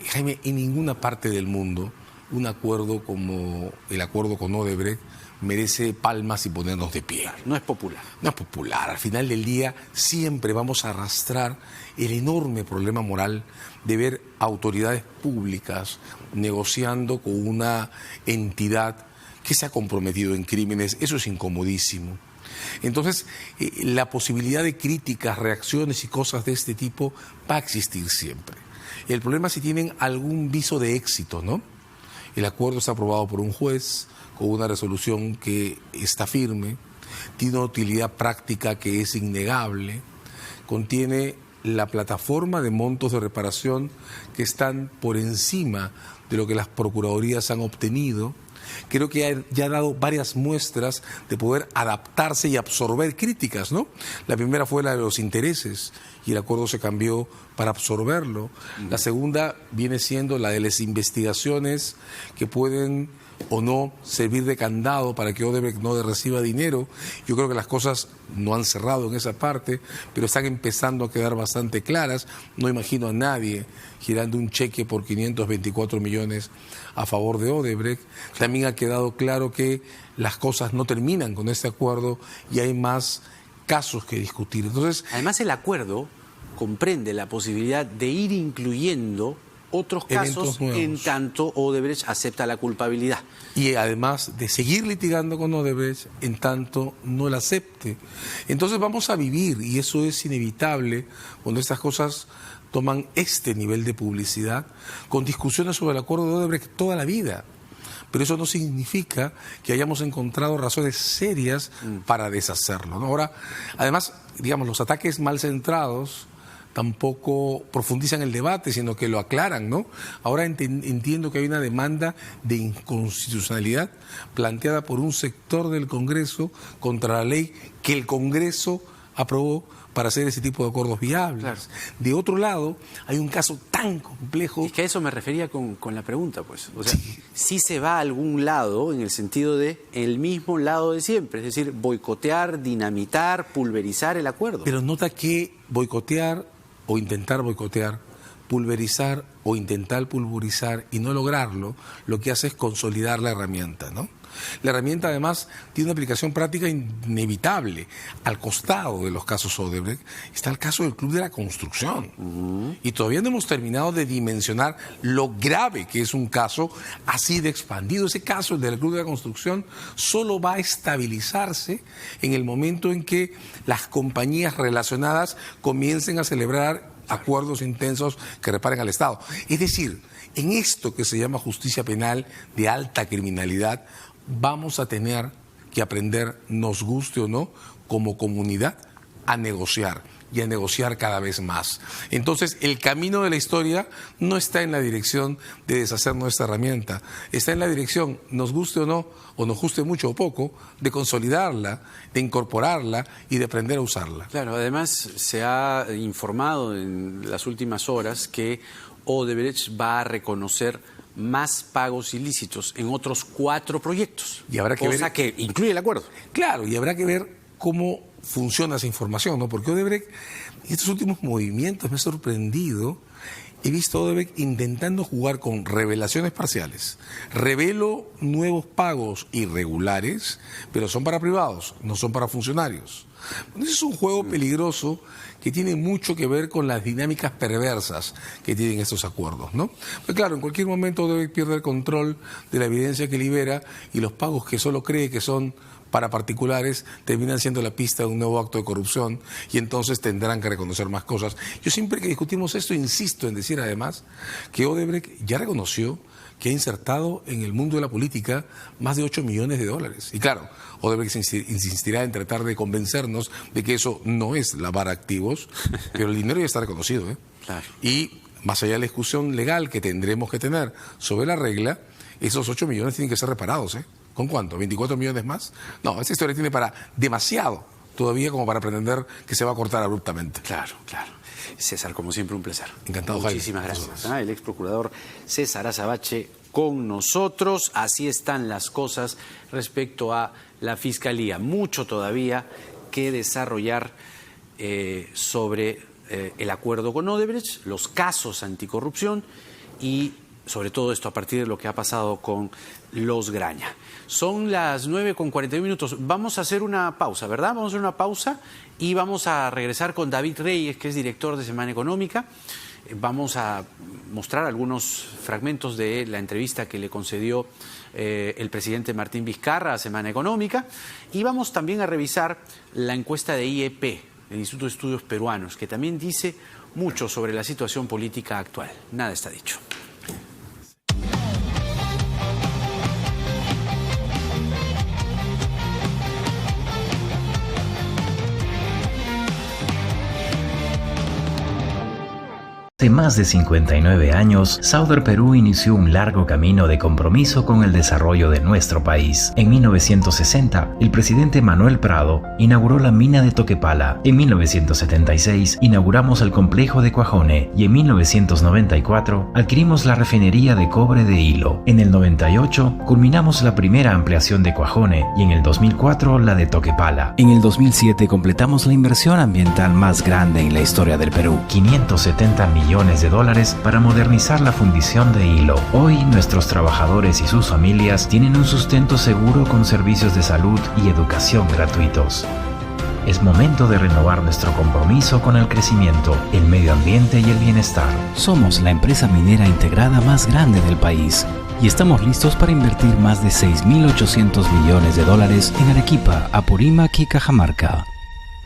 Jaime, en ninguna parte del mundo un acuerdo como el acuerdo con Odebrecht merece palmas y ponernos de pie. No es popular. No es popular. Al final del día siempre vamos a arrastrar el enorme problema moral de ver autoridades públicas negociando con una entidad que se ha comprometido en crímenes. Eso es incomodísimo. Entonces, la posibilidad de críticas, reacciones y cosas de este tipo va a existir siempre. El problema es si tienen algún viso de éxito, ¿no? El acuerdo está aprobado por un juez con una resolución que está firme, tiene una utilidad práctica que es innegable, contiene la plataforma de montos de reparación que están por encima de lo que las procuradurías han obtenido. Creo que ya ha dado varias muestras de poder adaptarse y absorber críticas, ¿no? La primera fue la de los intereses y el acuerdo se cambió para absorberlo. La segunda viene siendo la de las investigaciones que pueden o no servir de candado para que Odebrecht no reciba dinero. Yo creo que las cosas no han cerrado en esa parte, pero están empezando a quedar bastante claras. No imagino a nadie girando un cheque por 524 millones a favor de Odebrecht. También ha quedado claro que las cosas no terminan con este acuerdo y hay más casos que discutir. Entonces, además, el acuerdo comprende la posibilidad de ir incluyendo otros casos en tanto Odebrecht acepta la culpabilidad. Y además de seguir litigando con Odebrecht en tanto no la acepte. Entonces vamos a vivir, y eso es inevitable cuando estas cosas toman este nivel de publicidad, con discusiones sobre el acuerdo de Odebrecht toda la vida. Pero eso no significa que hayamos encontrado razones serias para deshacerlo, ¿no? Ahora, además, digamos, los ataques mal centrados tampoco profundizan el debate, sino que lo aclaran, ¿no? Ahora entiendo que hay una demanda de inconstitucionalidad planteada por un sector del Congreso contra la ley que el Congreso aprobó para hacer ese tipo de acuerdos viables. Claro. De otro lado, hay un caso tan complejo... Es que a eso me refería con la pregunta, pues. O sea, sí se va a algún lado en el sentido de el mismo lado de siempre, es decir, boicotear, dinamitar, pulverizar el acuerdo. Pero nota que boicotear o intentar boicotear, pulverizar o intentar pulverizar y no lograrlo, lo que hace es consolidar la herramienta, ¿no? La herramienta además tiene una aplicación práctica inevitable. Al costado de los casos Odebrecht está el caso del Club de la Construcción. Y todavía no hemos terminado de dimensionar lo grave que es un caso así de expandido. Ese caso, el del Club de la Construcción, solo va a estabilizarse en el momento en que las compañías relacionadas comiencen a celebrar acuerdos intensos que reparen al Estado. Es decir, en esto que se llama justicia penal de alta criminalidad, vamos a tener que aprender, nos guste o no, como comunidad, a negociar y a negociar cada vez más. Entonces, el camino de la historia no está en la dirección de deshacer nuestra herramienta, está en la dirección, nos guste o no, o nos guste mucho o poco, de consolidarla, de incorporarla y de aprender a usarla. Claro, además se ha informado en las últimas horas que Odebrecht va a reconocer más pagos ilícitos en otros 4 proyectos. Y habrá que cosa que incluye el acuerdo. Claro, y habrá que ver cómo funciona esa información, ¿no? Porque Odebrecht, en estos últimos movimientos me ha sorprendido he visto a Odebrecht intentando jugar con revelaciones parciales. Revelo nuevos pagos irregulares, pero son para privados, no son para funcionarios. Ese es un juego peligroso que tiene mucho que ver con las dinámicas perversas que tienen estos acuerdos, ¿no? Pues claro, en cualquier momento Odebrecht pierde el control de la evidencia que libera y los pagos que solo cree que son para particulares terminan siendo la pista de un nuevo acto de corrupción y entonces tendrán que reconocer más cosas. Yo siempre que discutimos esto insisto en decir además que Odebrecht ya reconoció que ha insertado en el mundo de la política más de 8 millones de dólares. Y claro, Odebrecht insistirá en tratar de convencernos de que eso no es lavar activos, pero el dinero ya está reconocido, ¿eh? Claro. Y más allá de la discusión legal que tendremos que tener sobre la regla, esos 8 millones tienen que ser reparados, ¿eh? ¿Con cuánto? ¿24 millones más? No, esta historia tiene para demasiado todavía como para pretender que se va a cortar abruptamente. Claro, claro. César, como siempre, un placer. Encantado, Muchísimas gracias. El ex procurador César Azabache con nosotros. Así están las cosas respecto a la Fiscalía. Mucho todavía que desarrollar sobre el acuerdo con Odebrecht, los casos anticorrupción y sobre todo esto a partir de lo que ha pasado con los Graña. Son las 9:41. Vamos a hacer una pausa, ¿verdad? Vamos a hacer una pausa y vamos a regresar con David Reyes, que es director de Semana Económica. Vamos a mostrar algunos fragmentos de la entrevista que le concedió el presidente Martín Vizcarra a Semana Económica y vamos también a revisar la encuesta de IEP, el Instituto de Estudios Peruanos, que también dice mucho sobre la situación política actual. Nada está dicho. Hace más de 59 años, Sauder Perú inició un largo camino de compromiso con el desarrollo de nuestro país. En 1960, el presidente Manuel Prado inauguró la mina de Toquepala. En 1976, inauguramos el complejo de Cuajone y en 1994, adquirimos la refinería de cobre de Hilo. En el 98, culminamos la primera ampliación de Cuajone y en el 2004, la de Toquepala. En el 2007, completamos la inversión ambiental más grande en la historia del Perú. 570 millones de dólares para modernizar la fundición de Hilo. Hoy nuestros trabajadores y sus familias tienen un sustento seguro con servicios de salud y educación gratuitos. Es momento de renovar nuestro compromiso con el crecimiento, el medio ambiente y el bienestar. Somos la empresa minera integrada más grande del país y estamos listos para invertir más de 6.800 millones de dólares en Arequipa, Apurímac y Cajamarca.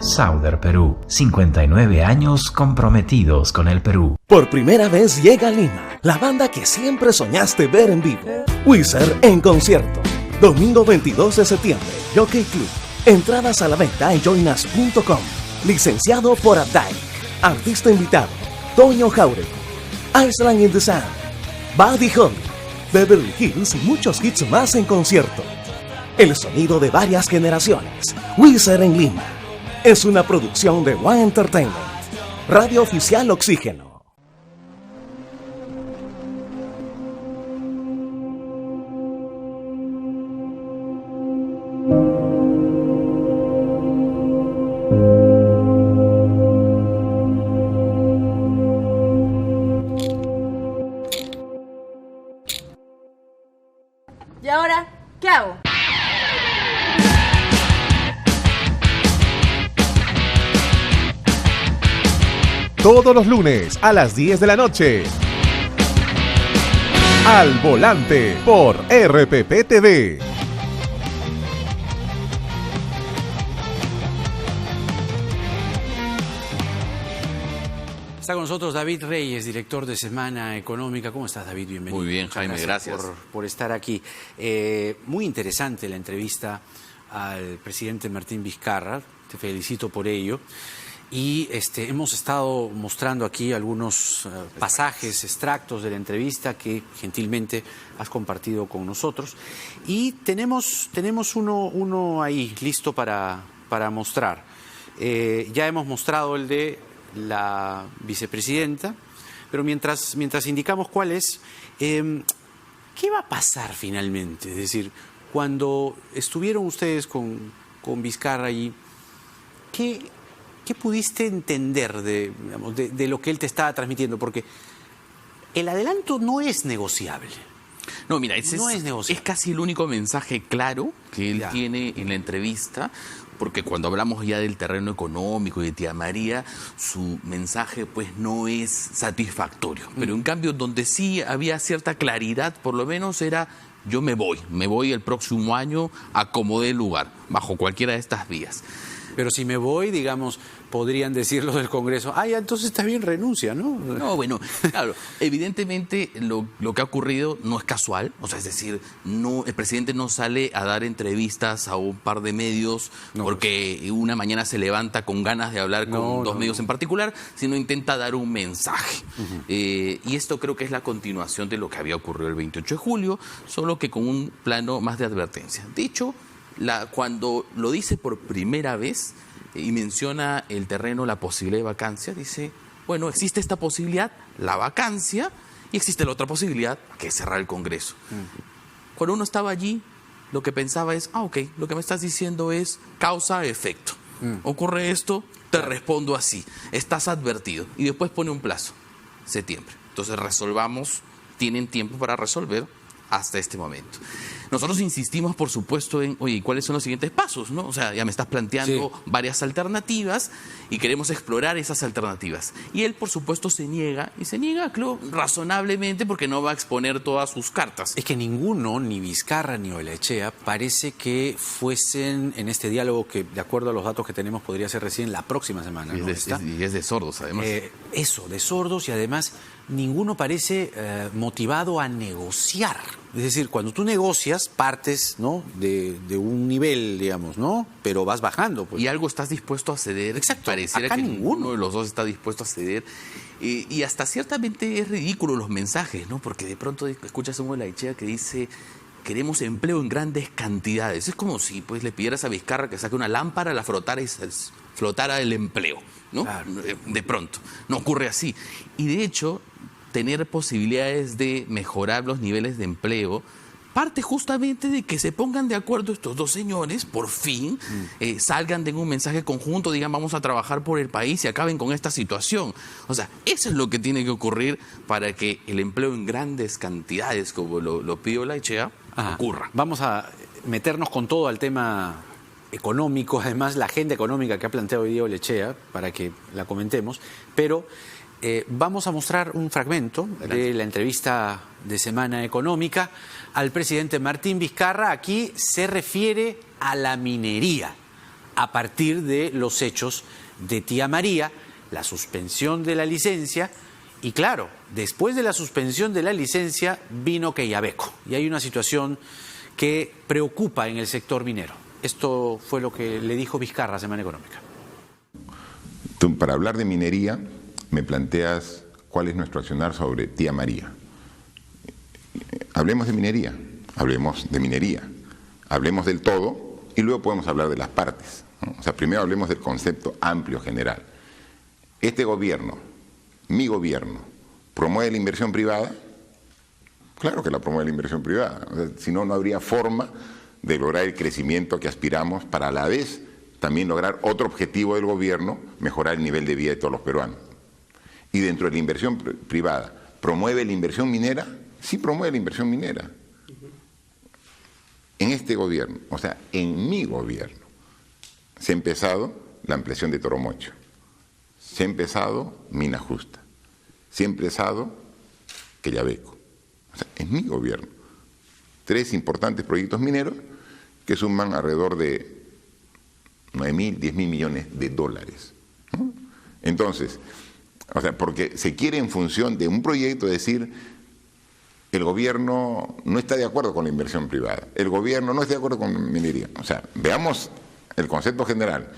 Sauder Perú, 59 años comprometidos con el Perú. Por primera vez llega a Lima, la banda que siempre soñaste ver en vivo. Weezer en concierto. Domingo 22 de septiembre, Jockey Club. Entradas a la venta en joinas.com. Licenciado por Abdai. Artista invitado, Toño Jauregui. Iceland in the Sun. Buddy Holly. Beverly Hills y muchos hits más en concierto. El sonido de varias generaciones. Weezer en Lima. Es una producción de One Entertainment. Radio Oficial Oxígeno. ¿Y ahora qué hago? Todos los lunes a las 10 de la noche. Al Volante por RPP TV. Está con nosotros David Reyes, director de Semana Económica. ¿Cómo estás, David? Bienvenido. Muy bien, Jaime, gracias. Por estar aquí. Muy interesante la entrevista al presidente Martín Vizcarra. Te felicito por ello. Y hemos estado mostrando aquí algunos pasajes, extractos de la entrevista que gentilmente has compartido con nosotros. Y tenemos uno ahí listo para mostrar. Ya hemos mostrado el de la vicepresidenta, pero mientras indicamos cuál es, ¿qué va a pasar finalmente? Es decir, cuando estuvieron ustedes con Vizcarra allí, ¿qué pudiste entender de lo que él te estaba transmitiendo? Porque el adelanto no es negociable. No, mira, es casi el único mensaje claro que él tiene en la entrevista, porque cuando hablamos ya del terreno económico y de Tía María, su mensaje pues no es satisfactorio. Pero en cambio, donde sí había cierta claridad, por lo menos era: yo me voy el próximo año a como dé lugar, bajo cualquiera de estas vías. Pero si me voy, digamos, podrían decir los del Congreso: ya, entonces está bien, renuncia, ¿no? No, bueno, claro, evidentemente lo que ha ocurrido no es casual, o sea, es decir, el presidente no sale a dar entrevistas a un par de medios porque una mañana se levanta con ganas de hablar con dos medios en particular, sino intenta dar un mensaje. Y esto creo que es la continuación de lo que había ocurrido el 28 de julio, solo que con un plano más de advertencia. De hecho, cuando lo dice por primera vez y menciona el terreno, la posibilidad de vacancia, dice: bueno, existe esta posibilidad, la vacancia, y existe la otra posibilidad, que es cerrar el Congreso. Cuando uno estaba allí, lo que pensaba es: ok, lo que me estás diciendo es causa-efecto. Ocurre esto, te respondo así, estás advertido. Y después pone un plazo: septiembre. Entonces tienen tiempo para resolver hasta este momento. Nosotros insistimos, por supuesto, en, oye, ¿cuáles son los siguientes pasos? ¿No? O sea, ya me estás planteando varias alternativas y queremos explorar esas alternativas. Y él, por supuesto, se niega, creo, razonablemente, porque no va a exponer todas sus cartas. Es que ninguno, ni Vizcarra ni Olaechea, parece que fuesen en este diálogo que, de acuerdo a los datos que tenemos, podría ser recién la próxima semana. Y es de sordos, además. De sordos, y además ninguno parece motivado a negociar. Es decir, cuando tú negocias, partes, ¿no?, de un nivel, digamos, ¿no?, pero vas bajando. Pues. Y algo estás dispuesto a ceder. Exacto. Pareciera Acá que ninguno de los dos está dispuesto a ceder. Y hasta ciertamente es ridículo los mensajes, ¿no? Porque de pronto escuchas a un Olaechea que dice: queremos empleo en grandes cantidades. Es como si pues le pidieras a Vizcarra que saque una lámpara, la frotara y flotara el empleo, ¿no? Claro. De pronto. No ocurre así. Y de hecho, tener posibilidades de mejorar los niveles de empleo parte justamente de que se pongan de acuerdo estos dos señores, por fin, salgan de un mensaje conjunto, digan: vamos a trabajar por el país, y acaben con esta situación. O sea, eso es lo que tiene que ocurrir para que el empleo en grandes cantidades, como lo pide Olaechea, ocurra. Vamos a meternos con todo al tema económico, además la agenda económica que ha planteado hoy día Olaechea, para que la comentemos, pero vamos a mostrar un fragmento de la entrevista de Semana Económica al presidente Martín Vizcarra. Aquí se refiere a la minería a partir de los hechos de Tía María, la suspensión de la licencia, y claro, después de la suspensión de la licencia vino Quellaveco, y hay una situación que preocupa en el sector minero. Esto fue lo que le dijo Vizcarra a Semana Económica. Para hablar de minería, me planteas cuál es nuestro accionar sobre Tía María. Hablemos de minería, hablemos del todo y luego podemos hablar de las partes, ¿no? O sea, primero hablemos del concepto amplio general. Este gobierno, mi gobierno, ¿promueve la inversión privada? Claro que la promueve la inversión privada, o sea, si no, no habría forma de lograr el crecimiento que aspiramos, para a la vez también lograr otro objetivo del gobierno: mejorar el nivel de vida de todos los peruanos. Y dentro de la inversión privada, ¿promueve la inversión minera? Sí, promueve la inversión minera. En este gobierno, o sea, en mi gobierno, se ha empezado la ampliación de Toromocho, se ha empezado Mina Justa, se ha empezado Quellaveco. O sea, en mi gobierno, 3 importantes proyectos mineros que suman alrededor de 9.000, 10.000 millones de dólares, ¿no? Entonces, o sea, porque se quiere, en función de un proyecto, decir: el gobierno no está de acuerdo con la inversión privada, el gobierno no está de acuerdo con la minería. O sea, veamos el concepto general.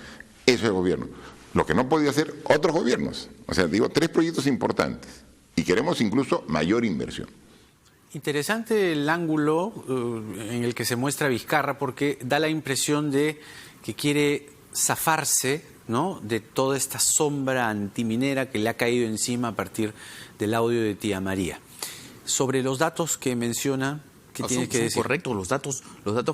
Eso es el gobierno. Lo que no han podido hacer otros gobiernos. O sea, digo, 3 proyectos importantes. Y queremos incluso mayor inversión. Interesante el ángulo en el que se muestra Vizcarra, porque da la impresión de que quiere zafarse, ¿no?, de toda esta sombra antiminera que le ha caído encima a partir del audio de Tía María. Sobre los datos que menciona, ¿qué tiene que decir? Correcto, los datos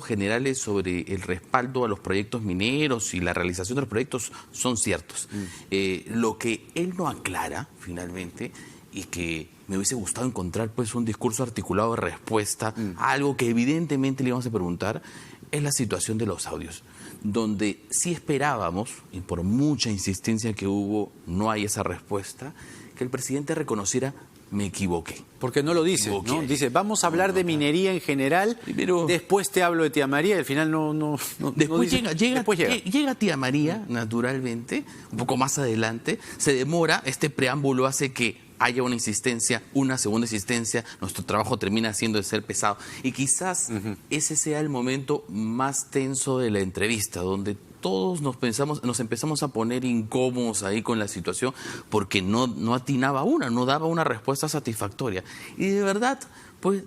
generales sobre el respaldo a los proyectos mineros y la realización de los proyectos son ciertos. Lo que él no aclara, finalmente, y que me hubiese gustado encontrar pues un discurso articulado de respuesta a algo que evidentemente le íbamos a preguntar, es la situación de los audios, donde sí esperábamos, y por mucha insistencia que hubo, no hay esa respuesta, que el presidente reconociera: me equivoqué. Porque no lo dice, ¿no? Dice, vamos a hablar de minería en general, después te hablo de Tía María, y al final no después dice, llega Tía María, naturalmente, un poco más adelante, se demora, este preámbulo hace que haya una insistencia, una segunda insistencia, nuestro trabajo termina siendo de ser pesado. Y quizás ese sea el momento más tenso de la entrevista, donde todos nos empezamos a poner incómodos ahí con la situación, porque no atinaba no daba una respuesta satisfactoria. Y de verdad, pues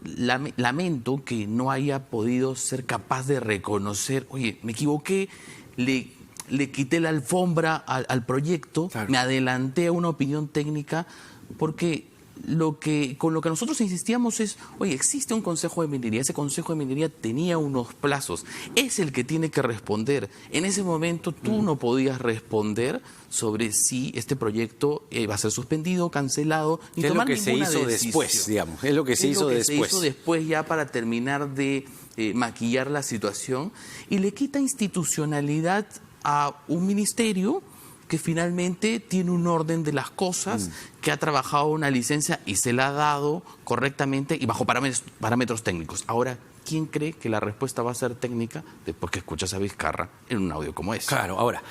lamento que no haya podido ser capaz de reconocer: oye, me equivoqué, le quité la alfombra al proyecto, claro, me adelanté a una opinión técnica, porque con lo que nosotros insistíamos es: oye, existe un Consejo de Minería, ese Consejo de Minería tenía unos plazos, es el que tiene que responder. En ese momento tú no podías responder sobre si este proyecto va a ser suspendido, cancelado, ni tomar ninguna decisión. Es lo que se hizo después, digamos, es lo que se hizo después. Se hizo después, ya para terminar de maquillar la situación, y le quita institucionalidad a un ministerio que finalmente tiene un orden de las cosas, que ha trabajado una licencia y se la ha dado correctamente y bajo parámetros técnicos. Ahora, ¿quién cree que la respuesta va a ser técnica después que escuchas a Vizcarra en un audio como ese? Claro, ahora,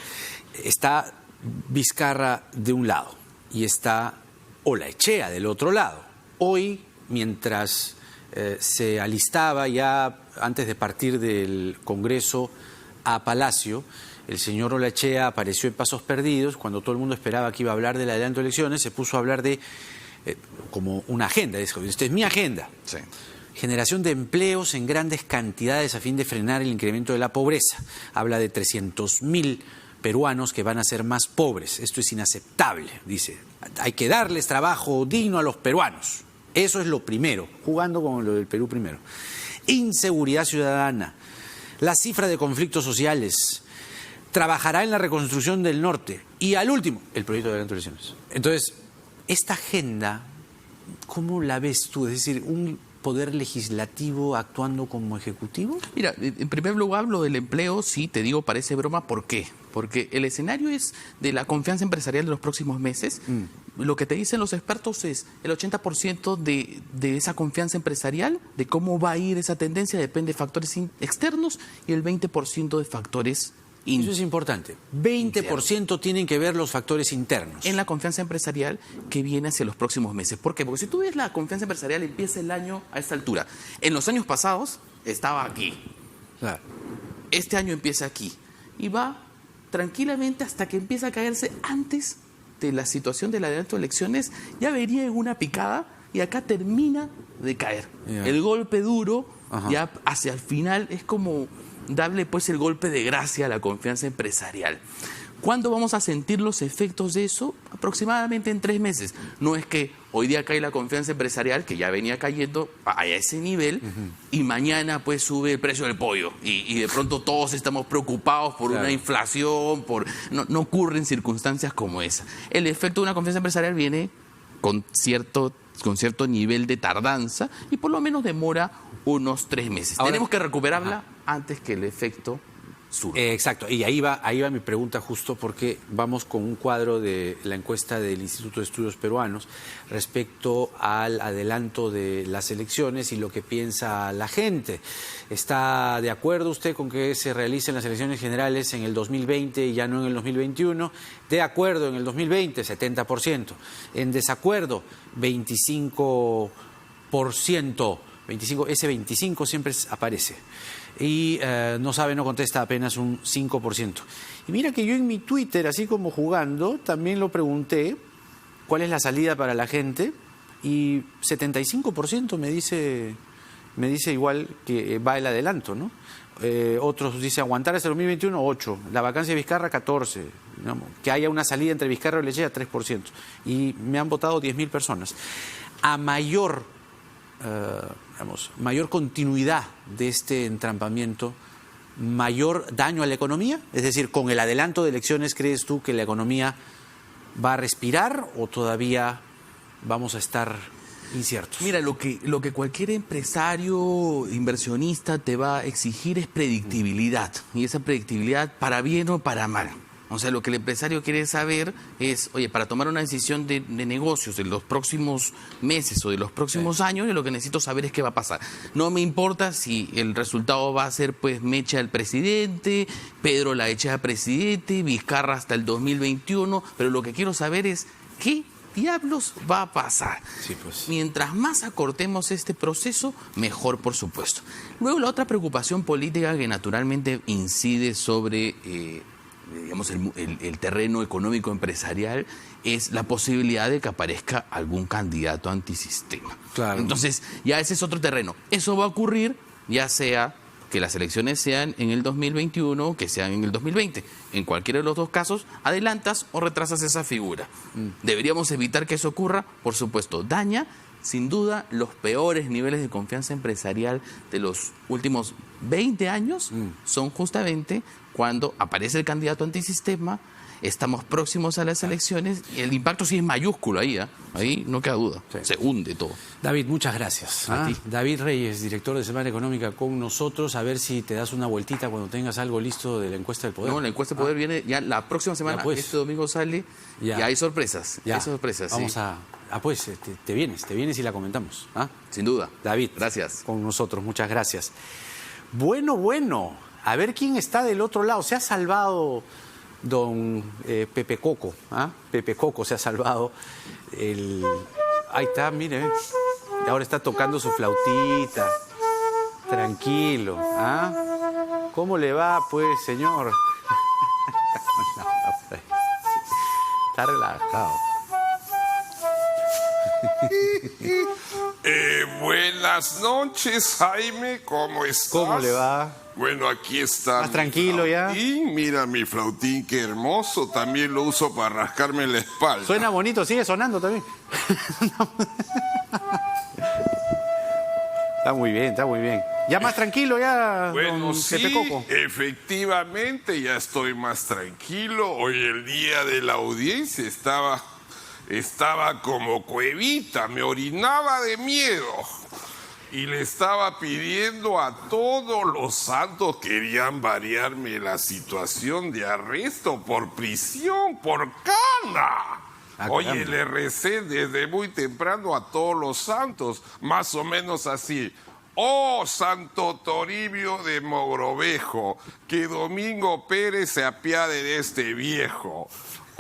está Vizcarra de un lado y está Olaechea del otro lado. Hoy, mientras se alistaba ya antes de partir del Congreso a Palacio, el señor Olaechea apareció en Pasos Perdidos, cuando todo el mundo esperaba que iba a hablar del adelanto de elecciones, se puso a hablar de como una agenda. Dijo: esta es mi agenda. Sí. Generación de empleos en grandes cantidades a fin de frenar el incremento de la pobreza. Habla de 300.000 peruanos que van a ser más pobres. Esto es inaceptable, dice. Hay que darles trabajo digno a los peruanos. Eso es lo primero, jugando con lo del Perú primero. Inseguridad ciudadana, la cifra de conflictos sociales, trabajará en la reconstrucción del norte y, al último, el proyecto de adelanto de elecciones. Entonces, esta agenda, ¿cómo la ves tú? Es decir, un poder legislativo actuando como ejecutivo. Mira, en primer lugar, lo del empleo, sí, te digo, parece broma. ¿Por qué? Porque el escenario es de la confianza empresarial de los próximos meses. Lo que te dicen los expertos es el 80% de esa confianza empresarial, de cómo va a ir esa tendencia, depende de factores externos, y el 20% de factores internos. Eso es importante. 20% tienen que ver los factores internos. En la confianza empresarial que viene hacia los próximos meses. ¿Por qué? Porque si tú ves la confianza empresarial, empieza el año a esta altura. En los años pasados estaba aquí. Claro. Este año empieza aquí. Y va tranquilamente hasta que empieza a caerse antes de la situación del adelanto de elecciones. Ya vería en una picada y acá termina de caer. Yeah. El golpe duro, ya hacia el final, es como darle pues el golpe de gracia a la confianza empresarial. ¿Cuándo vamos a sentir los efectos de eso? Aproximadamente en 3 meses. No es que hoy día cae la confianza empresarial, que ya venía cayendo a ese nivel, y mañana pues sube el precio del pollo. Y de pronto todos estamos preocupados por una inflación, no ocurren circunstancias como esa. El efecto de una confianza empresarial viene con cierto nivel de tardanza y por lo menos demora unos 3 meses. Ahora, tenemos que recuperarla antes que el efecto surja. Exacto, y ahí va mi pregunta justo, porque vamos con un cuadro de la encuesta del Instituto de Estudios Peruanos respecto al adelanto de las elecciones y lo que piensa la gente. ¿Está de acuerdo usted con que se realicen las elecciones generales en el 2020 y ya no en el 2021? De acuerdo en el 2020, 70%. En desacuerdo, 25%. Ese 25 siempre aparece. Y no sabe, no contesta, apenas un 5%. Y mira que yo en mi Twitter, así como jugando, también lo pregunté cuál es la salida para la gente, y 75% me dice igual que va el adelanto, ¿no? Otros dicen aguantar hasta el 2021, 8%. La vacancia de Vizcarra, 14%. Digamos, que haya una salida entre Vizcarra y Olaechea, 3%. Y me han votado 10.000 personas. A mayor continuidad de este entrampamiento, mayor daño a la economía. Es decir, con el adelanto de elecciones, ¿crees tú que la economía va a respirar o todavía vamos a estar inciertos? Mira, lo que cualquier empresario, inversionista te va a exigir es predictibilidad. Y esa predictibilidad para bien o para mal. O sea, lo que el empresario quiere saber es, oye, para tomar una decisión de negocios de los próximos meses o de los próximos años, lo que necesito saber es qué va a pasar. No me importa si el resultado va a ser, pues, me echa el presidente, Pedro la echa al presidente, Vizcarra hasta el 2021, pero lo que quiero saber es qué diablos va a pasar. Sí, pues. Mientras más acortemos este proceso, mejor, por supuesto. Luego, la otra preocupación política que naturalmente incide sobre digamos, el terreno económico empresarial es la posibilidad de que aparezca algún candidato antisistema. Claro. Entonces, ya ese es otro terreno. Eso va a ocurrir ya sea que las elecciones sean en el 2021 o que sean en el 2020. En cualquiera de los dos casos, adelantas o retrasas esa figura. ¿Deberíamos evitar que eso ocurra? Por supuesto, daña, sin duda, los peores niveles de confianza empresarial de los últimos 20 años son justamente cuando aparece el candidato antisistema, estamos próximos a las elecciones y el impacto sí es mayúsculo ahí, ahí no queda duda, se hunde todo. David, muchas gracias. A ti. David Reyes, director de Semana Económica con nosotros, a ver si te das una vueltita cuando tengas algo listo de la encuesta del poder. No, la encuesta del poder viene ya la próxima semana, pues. este domingo sale y hay sorpresas, hay sorpresas. Vamos sí. pues te vienes y la comentamos. Sin duda. David, gracias. Con nosotros, muchas gracias. Bueno, a ver quién está del otro lado. Se ha salvado don Pepe Coco, Pepe Coco se ha salvado. Ahí está, mire, y ahora está tocando su flautita. Tranquilo, ¿Cómo le va, pues, señor? Está relajado. Buenas noches, Jaime, ¿cómo estás? ¿Cómo le va? Bueno, aquí está. ¿Más tranquilo ya? Y mira mi flautín, qué hermoso. También lo uso para rascarme la espalda. Suena bonito, sigue sonando también. Está muy bien. ¿Ya más tranquilo ya, bueno, don sí, Pepe Coco? Efectivamente, ya estoy más tranquilo. Hoy el día de la audiencia estaba como cuevita, me orinaba de miedo. Y le estaba pidiendo a todos los santos, querían variarme la situación de arresto por prisión, por cana. Oye, le recé desde muy temprano a todos los santos, más o menos así. Oh, Santo Toribio de Mogrovejo, que Domingo Pérez se apiade de este viejo.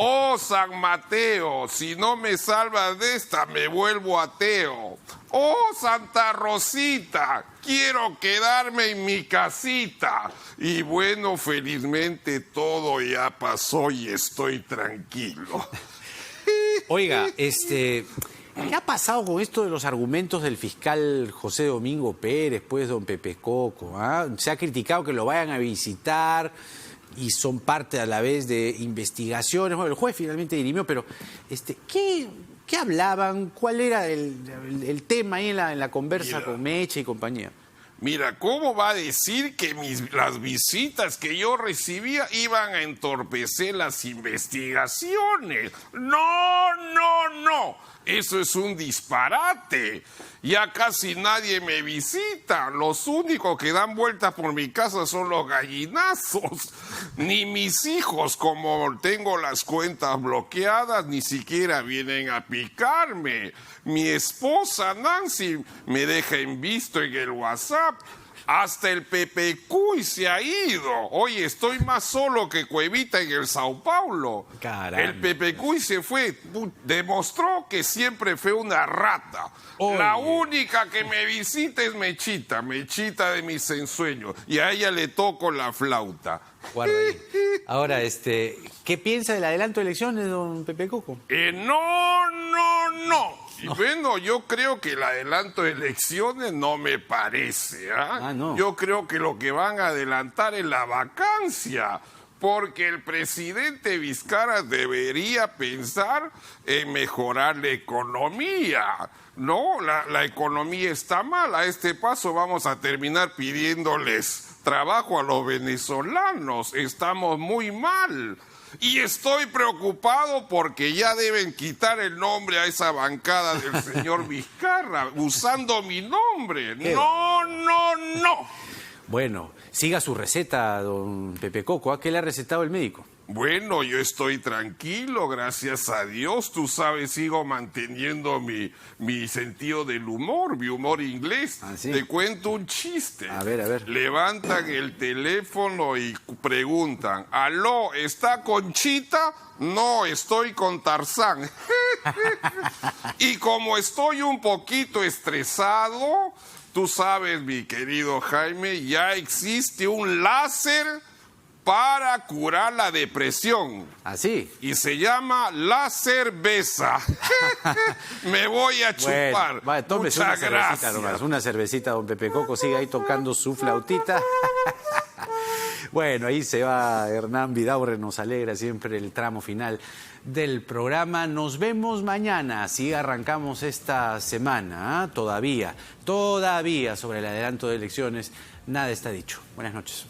Oh, San Mateo, si no me salvas de esta, me vuelvo ateo. Oh, Santa Rosita, quiero quedarme en mi casita. Y bueno, felizmente todo ya pasó y estoy tranquilo. Oiga, ¿qué ha pasado con esto de los argumentos del fiscal José Domingo Pérez, pues, don Pepe Coco? Se ha criticado que lo vayan a visitar y son parte a la vez de investigaciones. Bueno, el juez finalmente dirimió, pero ¿qué hablaban? ¿Cuál era el tema ahí en la conversa con Meche y compañía? Mira, ¿cómo va a decir que las visitas que yo recibía iban a entorpecer las investigaciones? No. Eso es un disparate. Ya casi nadie me visita. Los únicos que dan vueltas por mi casa son los gallinazos. Ni mis hijos, como tengo las cuentas bloqueadas, ni siquiera vienen a picarme. Mi esposa Nancy me deja en visto en el WhatsApp. Hasta el Pepe Cuy se ha ido. Oye, estoy más solo que Cuevita en el Sao Paulo. Caramba. El Pepe Cuy se fue. Demostró que siempre fue una rata. Oye. La única que me visita es Mechita de mis ensueños. Y a ella le toco la flauta. Guarda ahí. Ahora, ¿qué piensa del adelanto de elecciones, don Pepe Coco? No. Y bueno, yo creo que el adelanto de elecciones no me parece. No. Yo creo que lo que van a adelantar es la vacancia, porque el presidente Vizcarra debería pensar en mejorar la economía. No, la economía está mal. A este paso vamos a terminar pidiéndoles trabajo a los venezolanos. Estamos muy mal. Y estoy preocupado porque ya deben quitar el nombre a esa bancada del señor Vizcarra, usando mi nombre. No. Bueno, siga su receta, don Pepe Coco. ¿A qué le ha recetado el médico? Bueno, yo estoy tranquilo, gracias a Dios. Tú sabes, sigo manteniendo mi sentido del humor, mi humor inglés. ¿Ah, sí? Te cuento un chiste. A ver. Levantan el teléfono y preguntan, ¿aló, está Conchita? No, estoy con Tarzán. Y como estoy un poquito estresado, tú sabes, mi querido Jaime, ya existe un láser para curar la depresión. ¿Así? Y se llama la cerveza. Me voy a chupar. Bueno, tómese Muchas una cervecita gracias. nomás. Una cervecita, don Pepe Coco. Sigue ahí tocando su flautita. Bueno, ahí se va Hernán Vidaurre. Nos alegra siempre el tramo final del programa. Nos vemos mañana. Así arrancamos esta semana. Todavía sobre el adelanto de elecciones. Nada está dicho. Buenas noches.